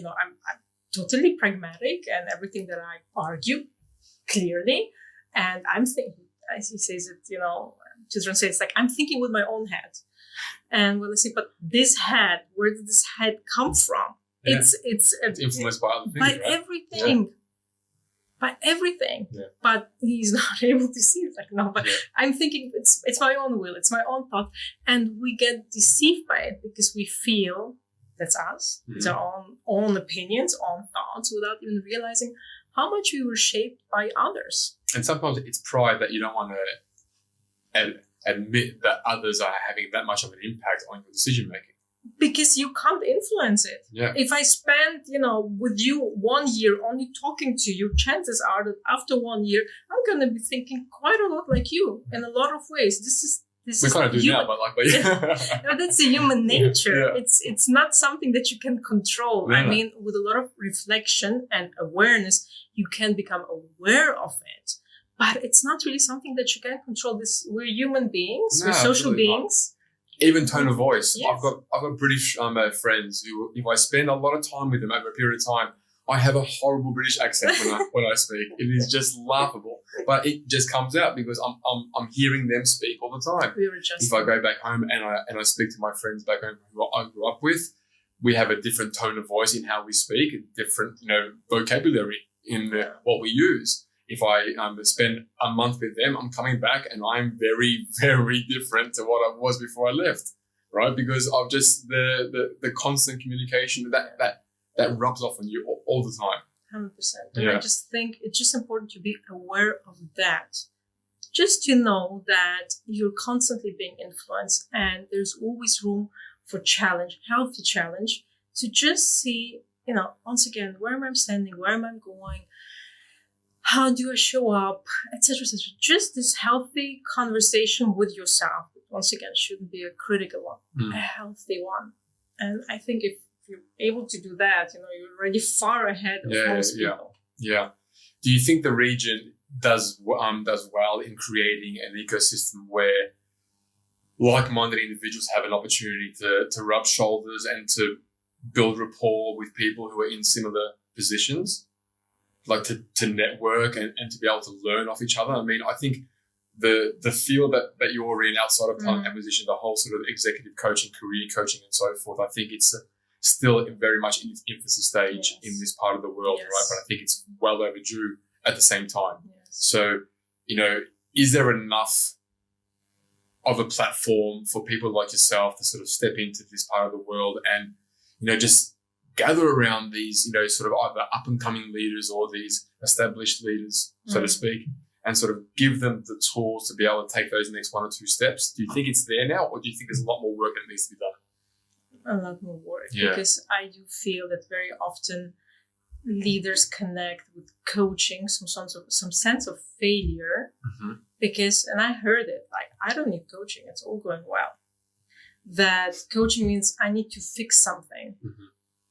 S2: totally pragmatic and everything that I argue clearly. And I'm thinking, as he says it, to translate, it's like, I'm thinking with my own head. And when I say, but this head, where did this head come from?
S1: Yeah. It's influenced by other things,
S2: by
S1: right?
S2: everything. Yeah. By everything. Yeah. But he's not able to see it. Like, no, but I'm thinking it's my own will, it's my own thought. And we get deceived by it because we feel that's us. Mm-hmm. It's our own opinions, own thoughts, without even realizing how much we were shaped by others.
S1: And sometimes it's pride that you don't want to admit that others are having that much of an impact on your decision making.
S2: Because you can't influence it.
S1: Yeah.
S2: If I spend, with you 1 year only talking to you, chances are that after 1 year, I'm going to be thinking quite a lot like you in a lot of ways.
S1: We kind of do
S2: human.
S1: now, but
S2: no, that's the human nature. Yeah. It's not something that you can control. Yeah. I mean, with a lot of reflection and awareness, you can become aware of it. But it's not really something that you can control. We're human beings. We're social beings.
S1: Not. Even tone of voice. Yes. I've got British friends who, if I spend a lot of time with them over a period of time, I have a horrible British accent when I speak. It is just laughable, but it just comes out because I'm hearing them speak all the time. If I go back home and I speak to my friends back home who I grew up with, we have a different tone of voice in how we speak, a different vocabulary in what we use. If I spend a month with them, I'm coming back and I'm very, very different to what I was before I left, right? Because of just the constant communication that rubs off on you all the time.
S2: 100%. And I just think it's just important to be aware of that. Just to know that you're constantly being influenced and there's always room for challenge, healthy challenge, to just see, once again, where am I standing? Where am I going? How do I show up? Etc. etc. Just this healthy conversation with yourself. Once again, shouldn't be a critical one, a healthy one. And I think if you're able to do that, you're already far ahead of most people.
S1: Yeah. Do you think the region does well in creating an ecosystem where like-minded individuals have an opportunity to rub shoulders and to build rapport with people who are in similar positions, like to network and to be able to learn off each other? I mean, I think the field that you're in outside of talent acquisition, the whole sort of executive coaching, career coaching and so forth, I think it's still very much in its infancy stage in this part of the world, right? But I think it's well overdue at the same time. Yes. So, is there enough of a platform for people like yourself to sort of step into this part of the world and, just gather around these, sort of either up and coming leaders or these established leaders, so to speak, and sort of give them the tools to be able to take those next 1 or 2 steps? Do you think it's there now, or do you think there's a lot more work that needs to be done?
S2: A lot more work, because I do feel that very often leaders connect with coaching, some sense of failure, because, and I heard it, like, I don't need coaching, it's all going well. That coaching means I need to fix something.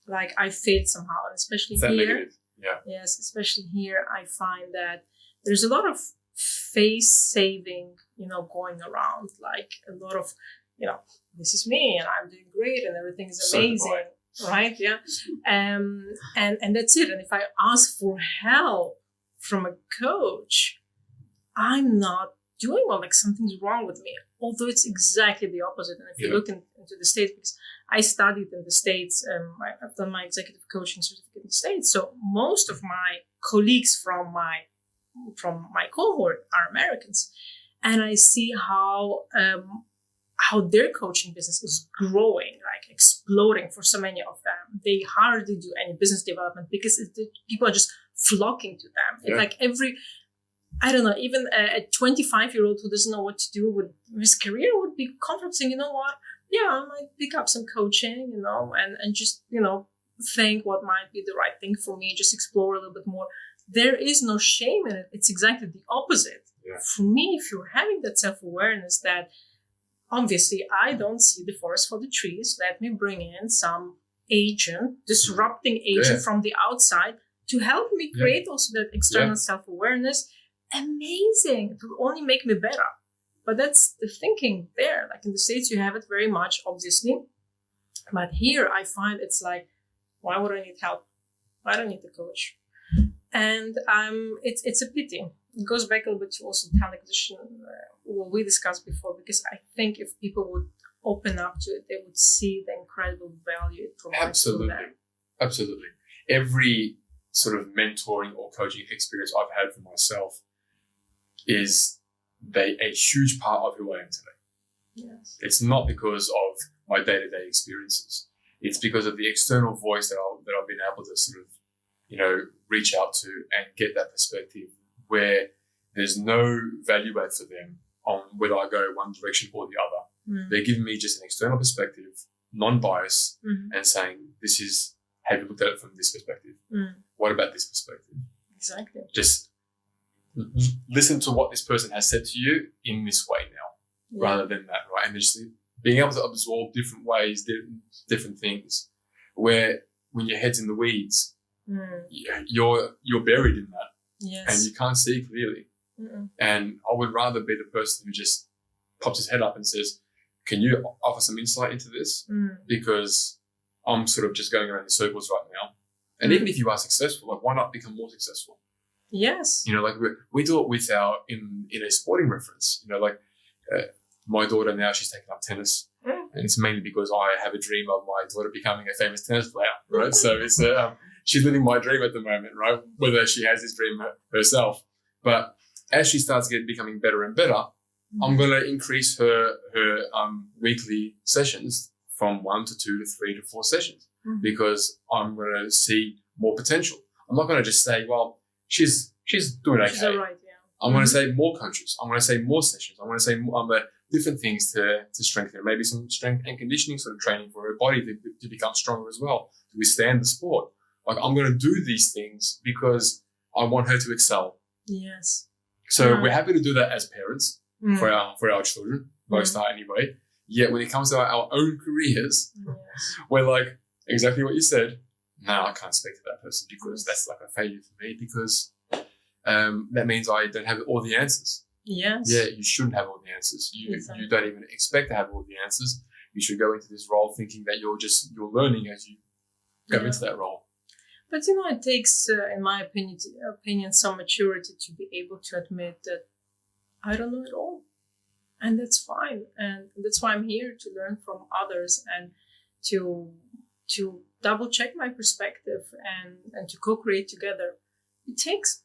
S2: Like I failed somehow, and especially here.
S1: Negative? Yeah.
S2: Yes, especially here, I find that there's a lot of face saving, going around. Like a lot of, this is me, and I'm doing great, and everything is amazing, right? Yeah. And that's it. And if I ask for help from a coach, I'm not doing well. Like something's wrong with me. Although it's exactly the opposite. And if you look into the States, because I studied in the States, I've done my executive coaching certificate in the States. So most of my colleagues from my cohort are Americans, and I see how their coaching business is growing, like exploding for so many of them. They hardly do any business development because people are just flocking to them. It's like I don't know, even a 25-year-old who doesn't know what to do with his career would be confident saying, I might pick up some coaching, and just, think what might be the right thing for me, just explore a little bit more. There is no shame in it. It's exactly the opposite. Yeah. For me, if you're having that self-awareness that obviously I don't see the forest for the trees, let me bring in some disrupting agent from the outside to help me create also that external self-awareness. Amazing. It will only make me better. But that's the thinking there. Like in the States, you have it very much, obviously. But here I find it's like, why would I need help? I don't need the coach. And it's a pity. it goes back a little bit to also talent acquisition, what we discussed before, because I think if people would open up to it, they would see the incredible value it provides to them.
S1: Absolutely. Every sort of mentoring or coaching experience I've had for myself is a huge part of who I am today.
S2: Yes.
S1: It's not because of my day-to-day experiences. It's because of the external voice that I've been able to sort of, reach out to and get that perspective where there's no value add for them on whether I go one direction or the other. Mm. They're giving me just an external perspective, non-biased, and saying, this is, have you looked at it from this perspective? Mm. What about this perspective?
S2: Exactly.
S1: Just listen to what this person has said to you in this way now, rather than that, right? And just being able to absorb different ways, different things, where when your head's in the weeds, you're buried in that.
S2: Yes.
S1: And you can't see clearly. Mm-mm. And I would rather be the person who just pops his head up and says, can you offer some insight into this? Because I'm sort of just going around in circles right now. And even if you are successful, like, why not become more successful?
S2: Yes.
S1: Like we do it with in a sporting reference, my daughter now, she's taken up tennis. And it's mainly because I have a dream of my daughter becoming a famous tennis player, right? So it's she's living my dream at the moment, right? Whether she has this dream herself. But as she starts becoming better and better, I'm going to increase her weekly sessions from 1 to 2 to 3 to 4 sessions because I'm going to see more potential. I'm not going to just say, well, she's doing okay.
S2: She's all right, yeah.
S1: I'm going to say more coaches. I'm going to say more sessions. I'm going to say different things to strengthen her. Maybe some strength and conditioning sort of training for her body to become stronger as well, to withstand the sport. Like, I'm going to do these things because I want her to excel.
S2: Yes.
S1: So we're happy to do that as parents for our children, most are anyway. Yet when it comes to our own careers, we're like, exactly what you said. No, I can't speak to that person because that's like a failure for me because that means I don't have all the answers.
S2: Yes.
S1: Yeah, you shouldn't have all the answers. You don't even expect to have all the answers. You should go into this role thinking that you're learning as you go into that role.
S2: But it takes, in my opinion, some maturity to be able to admit that I don't know it all, and that's fine. And that's why I'm here, to learn from others and to double check my perspective and to co-create together. It takes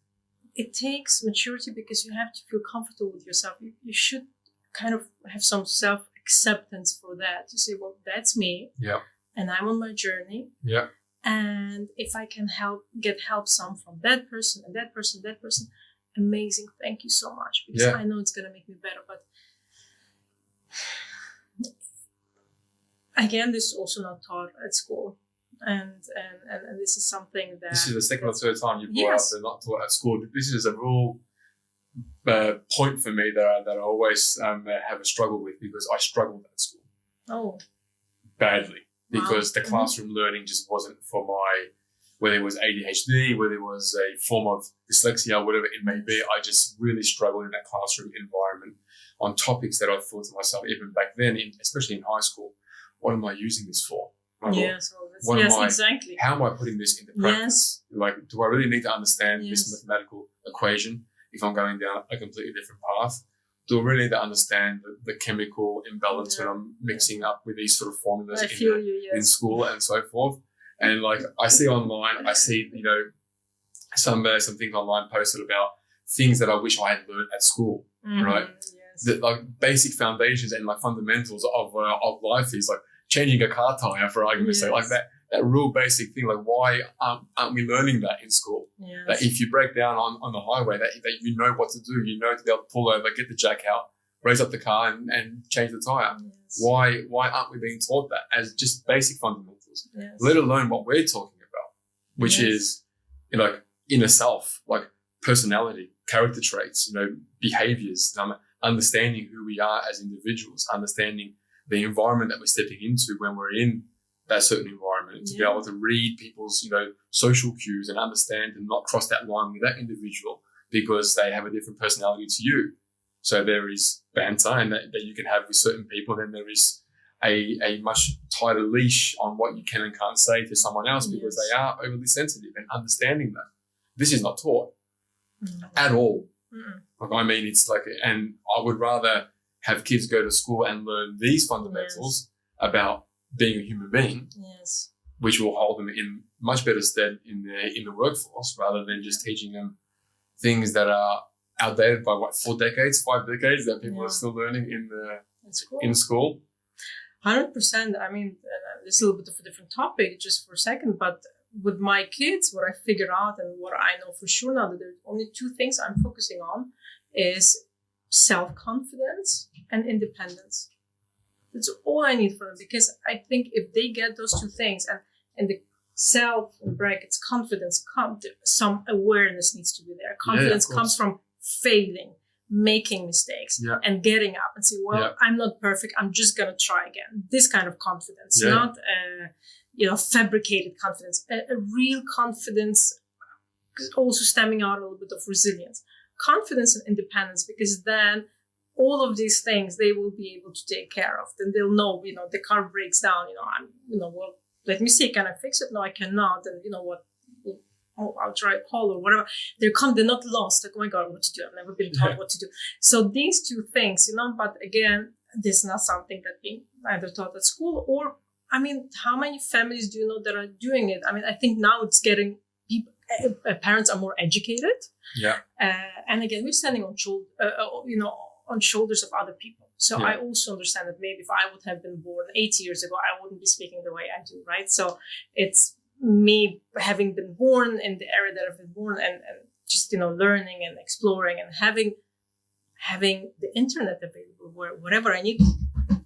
S2: maturity because you have to feel comfortable with yourself. You should kind of have some self-acceptance for that. To say, well, that's me.
S1: Yeah.
S2: And I'm on my journey.
S1: Yeah.
S2: And if I can get help some from that person and that person, amazing. Thank you so much. Because I know it's going to make me better. But again, this is also not taught at school. And this is something that... This
S1: is the second or third time you've brought up they're not taught at school. This is a real point for me that I always have a struggle with because I struggled at school.
S2: Oh.
S1: Badly. Because the classroom learning just wasn't for whether it was ADHD, whether it was a form of dyslexia, whatever it may be, I just really struggled in that classroom environment on topics that I thought to myself, even back then, especially in high school, what am I using this for?
S2: Exactly.
S1: How am I putting this into practice?
S2: Yes.
S1: Like, do I really need to understand this mathematical equation if I'm going down a completely different path? Do I really need to understand the chemical imbalance when I'm mixing up with these sort of formulas in school and so forth? And like, I see online, some things online posted about things that I wish I had learned at school, right? Yes. The like basic foundations and like fundamentals of life is like changing a car tire, for argument's sake, like that real basic thing. Like, why aren't we learning that in school?
S2: Yes.
S1: That if you break down on the highway, that you know what to do, to be able to pull over, get the jack out, raise up the car and change the tire. Yes. Why aren't we being taught that as just basic fundamentals?
S2: Yes.
S1: Let alone what we're talking about, which is inner self, like personality, character traits, behaviors, understanding who we are as individuals, understanding the environment that we're stepping into when we're in that certain environment, to be able to read people's, social cues and understand and not cross that line with that individual because they have a different personality to you. So there is banter and that you can have with certain people. Then there is a much tighter leash on what you can and can't say to someone else because they are overly sensitive, and understanding that. This is not taught at all. Like, I mean, it's like, and I would rather have kids go to school and learn these fundamentals about being a human being, which will hold them in much better stead in the workforce, rather than just teaching them things that are outdated by 5 decades that people are still learning in school.
S2: 100%. I mean, it's a little bit of a different topic just for a second, but with my kids, what I figured out and what I know for sure now, that there's only 2 things I'm focusing on is self-confidence and independence. That's all I need for them, because I think if they get those 2 things, and the self in brackets confidence, some awareness needs to be there. Confidence comes from failing, making mistakes, and getting up and say, well, I'm not perfect, I'm just gonna try again. This kind of confidence, not fabricated confidence. A real confidence, also stemming out a little bit of resilience, confidence and independence, because then all of these things they will be able to take care of. Then they'll know, the car breaks down, well, let me see, can I fix it? No, I cannot. And what? I'll try a call or whatever. They're not lost. Like, oh my God, what to do? I've never been taught what to do. So these 2 things, but again, this is not something that being either taught at school or, I mean, how many families do you know that are doing it? I mean, I think now it's getting parents are more educated. Yeah. And again, we're standing on shoulders of other people. So I also understand that maybe if I would have been born 80 years ago, I wouldn't be speaking the way I do, right? So it's me having been born in the era that I've been born, and just learning and exploring and having the internet available wherever I need.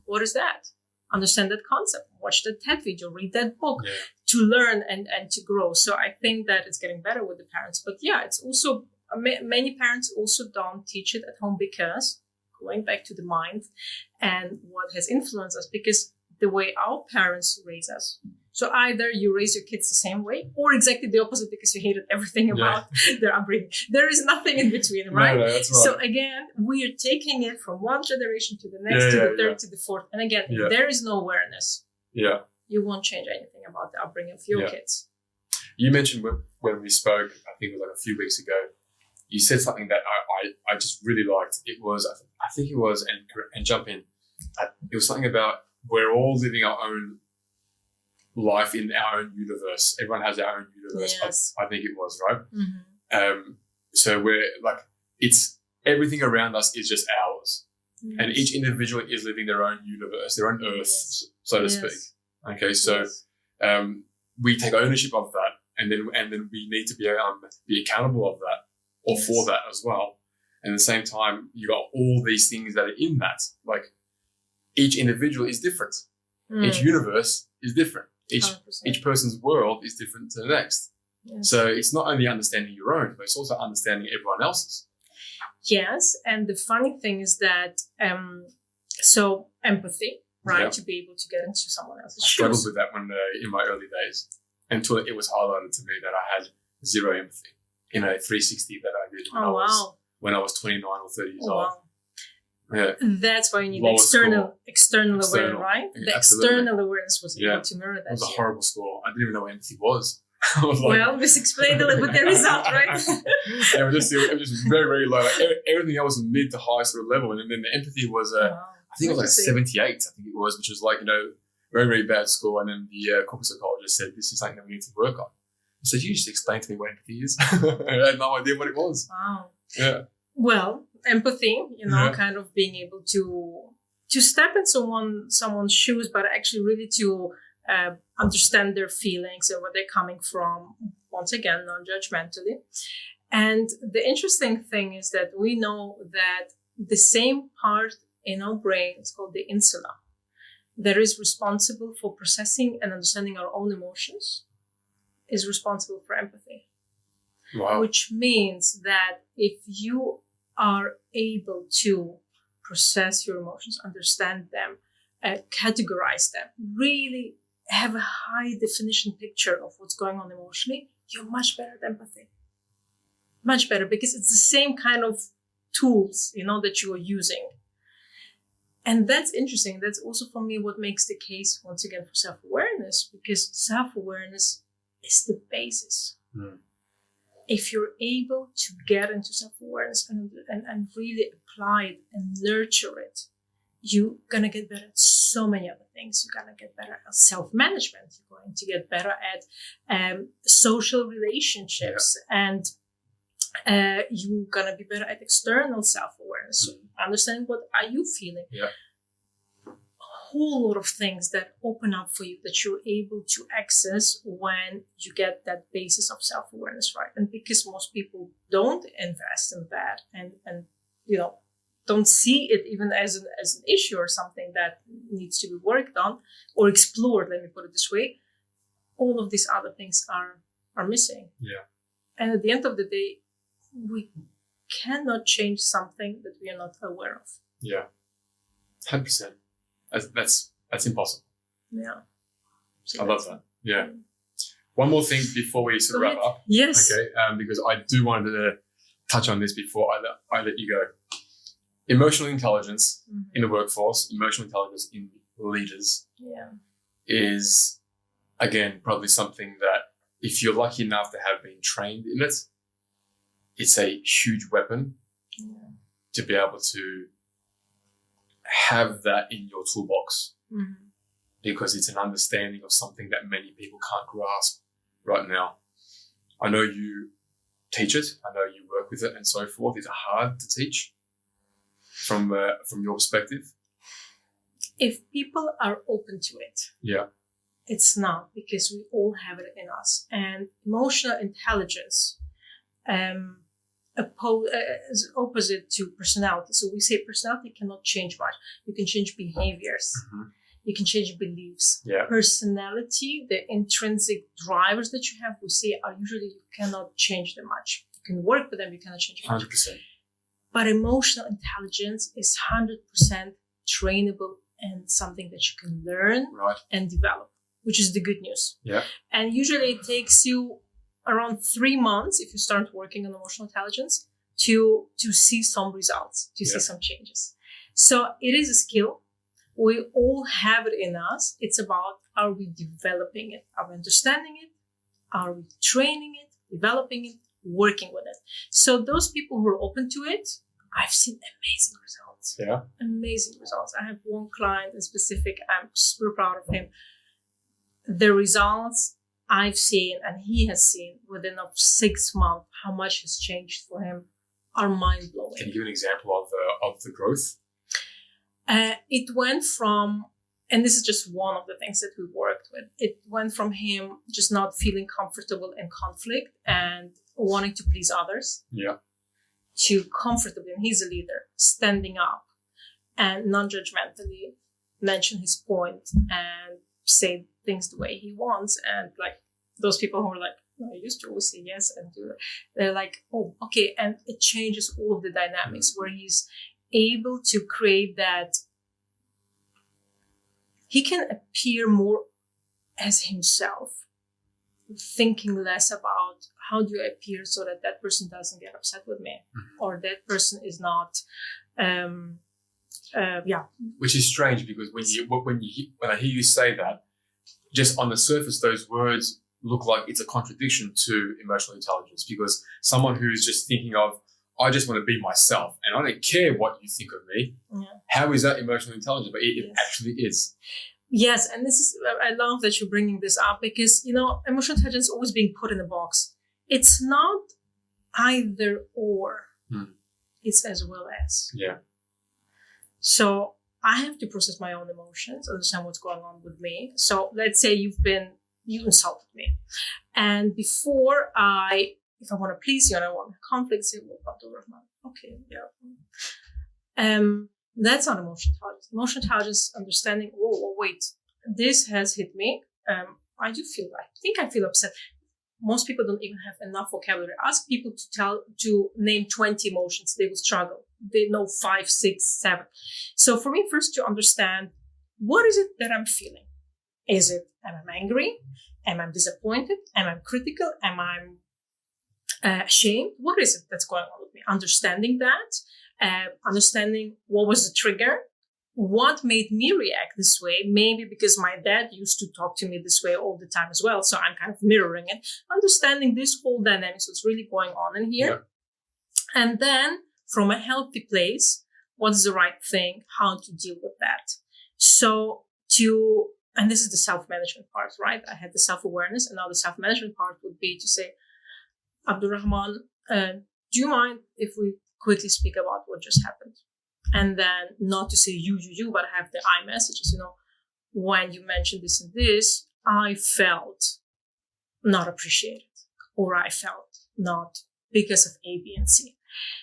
S2: What is that? Understand that concept, watch that TED video, read that book to learn and to grow. So I think that it's getting better with the parents. But it's also many parents also don't teach it at home, because going back to the mind and what has influenced us, because the way our parents raise us. So either you raise your kids the same way or exactly the opposite, because you hated everything about their upbringing. There is nothing in between, right? No, that's right. So again, we are taking it from one generation to the next, to the third, to the fourth. And again, if there is no awareness, you won't change anything about the upbringing of your kids.
S1: You mentioned when we spoke, I think it was like a few weeks ago, you said something that I just really liked. It was, I think it was, and jump in, it was something about we're all living our own life in our own universe. Everyone has their own universe. Yes. I think it was, right? Mm-hmm. So we're like, it's everything around us is just ours. Yes. And each individual is living their own universe, their own earth, so to speak. Okay, so we take ownership of that, and then we need to be accountable of that, or for that as well. And at the same time, you got all these things that are in that. Like, each individual is different. Each universe is different. Each person's world is different to the next. Yes. So it's not only understanding your own, but it's also understanding everyone else's.
S2: Yes, and the funny thing is that so empathy, right? To be able to get into someone else's shoes.
S1: I struggled with that when in my early days, until it was highlighted to me that I had zero empathy in a 360 that I did when I was 29 or 30 years old. Wow. Yeah.
S2: That's why you need external awareness, right? The external awareness was able to mirror that.
S1: It was a horrible score. I didn't even know what empathy was.
S2: This explained a little bit the result, right?
S1: It was just very, very low. Everything else was mid to high sort of level. And then the empathy was, I think it was like 78, I think it was, which was like, very, very bad score. And then the corporate psychologist said, this is something that we need to work on. So you just explain to me what empathy is. I had no idea what it was.
S2: Wow.
S1: Yeah.
S2: Well, empathy, kind of being able to step in someone's shoes, but actually really to understand their feelings and where they're coming from, once again, non-judgmentally. And the interesting thing is that we know that the same part in our brain, it's called the insula, that is responsible for processing and understanding our own emotions, is responsible for empathy.
S1: Wow.
S2: Which means that if you are able to process your emotions, understand them, categorize them, really have a high definition picture of what's going on emotionally, you're much better at empathy. Much better, because it's the same kind of tools, that you are using. And that's interesting. That's also for me what makes the case, once again, for self-awareness, because self-awareness is the basis. if you're able to get into self-awareness and really apply it and nurture it, you're going to get better at so many other things. You're going to get better at self-management. You're going to get better at social relationships. And you're going to be better at external self-awareness. So understanding what are you feeling.
S1: Yeah.
S2: A whole lot of things that open up for you that you're able to access when you get that basis of self-awareness right. And because most people don't invest in that and don't see it even as an issue or something that needs to be worked on or explored, let me put it this way, all of these other things are missing.
S1: Yeah. And
S2: at the end of the day, we cannot change something that we are not aware of.
S1: Yeah. 100%. That's impossible.
S2: Yeah. So
S1: I love that. Yeah. One more thing before we sort of wrap up.
S2: Yes.
S1: Okay. Because I do want to touch on this before I let you go. Emotional intelligence in the workforce, emotional intelligence in leaders is, again, probably something that if you're lucky enough to have been trained in it, it's a huge weapon to be able to have that in your toolbox because it's an understanding of something that many people can't grasp right now. I know you teach it. I know you work with it and so forth. It's hard to teach. From your perspective?
S2: If people are open to it, it's not, because we all have it in us. And emotional intelligence is opposite to personality. So we say personality cannot change much. You can change behaviors. You can change beliefs. Personality, the intrinsic drivers that you have, we say are usually you cannot change them much. You can work with them, you cannot change them much.
S1: 100%.
S2: But emotional intelligence is 100% trainable and something that you can learn and develop, which is the good news.
S1: Yeah.
S2: And usually it takes you around 3 months if you start working on emotional intelligence to see some results, to see some changes. So it is a skill. We all have it in us. It's about, are we developing it? Are we understanding it? Are we training it, developing it, working with it? So those people who are open to it, I've seen amazing results.
S1: Yeah.
S2: Amazing results. I have one client in specific. I'm super proud of him. The results I've seen and he has seen within 6 months, how much has changed for him, are mind blowing.
S1: Can you give an example of the growth?
S2: It went from, and this is just one of the things that we worked with. It went from him just not feeling comfortable in conflict and wanting to please others. To comfortably, and he's a leader, standing up and non-judgmentally mention his point and say things the way he wants. And like those people who are like, no, I used to always say yes and do it. They're like, oh, okay. And it changes all of the dynamics where he's able to create that he can appear more as himself, thinking less about how do I appear so that person doesn't get upset with me or that person is not,
S1: Which is strange because when I hear you say that, just on the surface, those words look like it's a contradiction to emotional intelligence, because someone who's just thinking of, I just want to be myself and I don't care what you think of me. How is that emotional intelligence? But it actually is.
S2: Yes, and this is, I love that you're bringing this up because, emotional intelligence is always being put in a box. It's not either or. It's as well as. So I have to process my own emotions, understand what's going on with me. So let's say you insulted me. And before if I want to please you and I want conflict, say, okay, that's not emotional intelligence. Emotional intelligence is understanding, wait, this has hit me. I think I feel upset. Most people don't even have enough vocabulary. Ask people to name 20 emotions. They will struggle. They know 5, 6, 7. So for me, first to understand, what is it that I'm feeling? Am I angry? Am I disappointed? Am I critical? Am I ashamed? What is it that's going on with me? Understanding that, understanding what was the trigger, what made me react this way? Maybe because my dad used to talk to me this way all the time as well. So I'm kind of mirroring it, understanding this whole dynamics, what's really going on in here. Yeah. And then from a healthy place, what's the right thing, how to deal with that. So and this is the self-management part, right? I had the self-awareness, and now the self-management part would be to say, Abdulrahman, do you mind if we quickly speak about what just happened? And then not to say you, but I have the I messages, when you mentioned this and this, I felt not appreciated, or I felt not because of A, B, and C.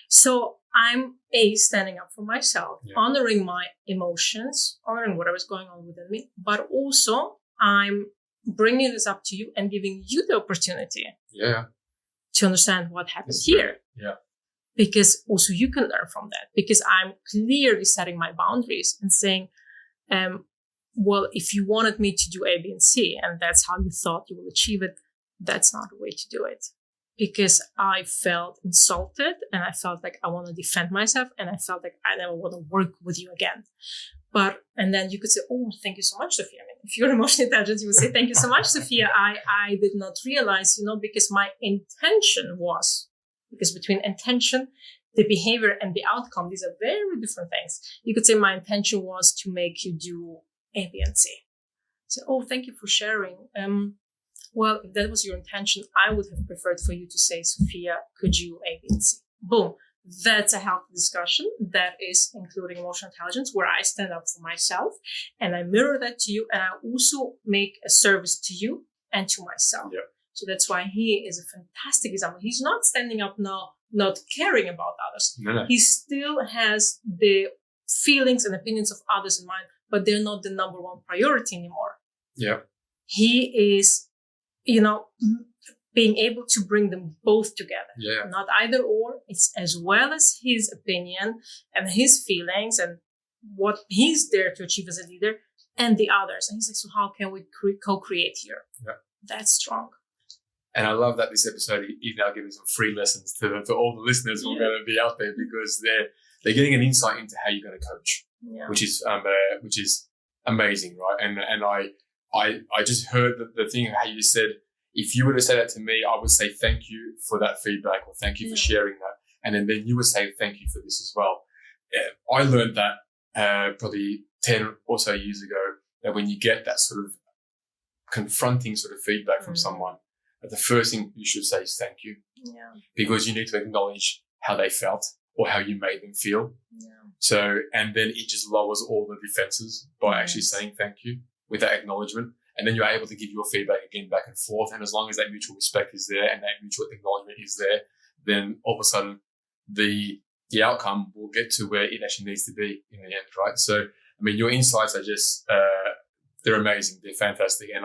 S2: So I'm standing up for myself, honoring my emotions, honoring whatever's going on within me, but also I'm bringing this up to you and giving you the opportunity to understand what happened here.
S1: Yeah.
S2: Because also you can learn from that, because I'm clearly setting my boundaries and saying, well, if you wanted me to do A, B, and C, and that's how you thought you will achieve it, that's not the way to do it. Because I felt insulted, and I felt like I want to defend myself, and I felt like I never want to work with you again. And then you could say, oh, thank you so much, Sofia. I mean, if you're emotionally intelligent, you would say, thank you so much, Sofia. I did not realize, because my intention was, because between intention, the behavior, and the outcome, these are very different things. You could say my intention was to make you do A, B, and C. So, oh, thank you for sharing. Well, if that was your intention, I would have preferred for you to say, Sofia, could you A, B, and C? Boom. That's a healthy discussion that is including emotional intelligence, where I stand up for myself and I mirror that to you, and I also make a service to you and to myself. Yeah. So that's why he is a fantastic example. He's not standing up now, not caring about others. No. He still has the feelings and opinions of others in mind, but they're not the number one priority anymore.
S1: Yeah.
S2: He is, being able to bring them both together. Yeah. Not either or. It's as well as his opinion and his feelings and what he's there to achieve as a leader, and the others. And he's like, so how can we co-create here? Yeah. That's strong.
S1: And I love that this episode is now giving some free lessons to all the listeners who are going to be out there, because they're getting an insight into how you're going to coach, which is amazing, right? And I just heard the thing how you said, if you were to say that to me, I would say thank you for that feedback, or thank you for sharing that, and then you would say thank you for this as well. I learned that probably 10 or so years ago, that when you get that sort of confronting sort of feedback from someone, the first thing you should say is thank you. Yeah. Because you need to acknowledge how they felt or how you made them feel. Yeah. So, and then it just lowers all the defenses by actually saying thank you with that acknowledgement. And then you're able to give your feedback again back and forth. And as long as that mutual respect is there and that mutual acknowledgement is there, then all of a sudden the outcome will get to where it actually needs to be in the end, right? So, I mean, your insights are just, they're amazing. They're fantastic. And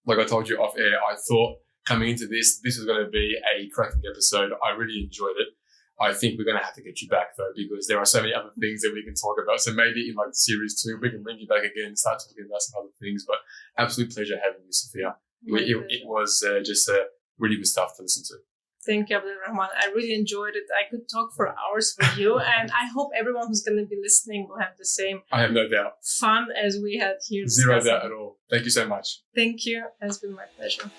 S1: like I told you off air, I thought coming into this was going to be a cracking episode. I really enjoyed it. I think we're going to have to get you back though, because there are so many other things that we can talk about. So maybe in like series 2, we can bring you back again and start talking about some other things. But absolute pleasure having you, Sofia. It was just really good stuff to listen to.
S2: Thank you, Abdulrahman. I really enjoyed it. I could talk for hours with you, and I hope everyone who's going to be listening will have the same.
S1: I have no doubt.
S2: Fun as we had here.
S1: Zero doubt at all. Thank you so much.
S2: Thank you. It's been my pleasure.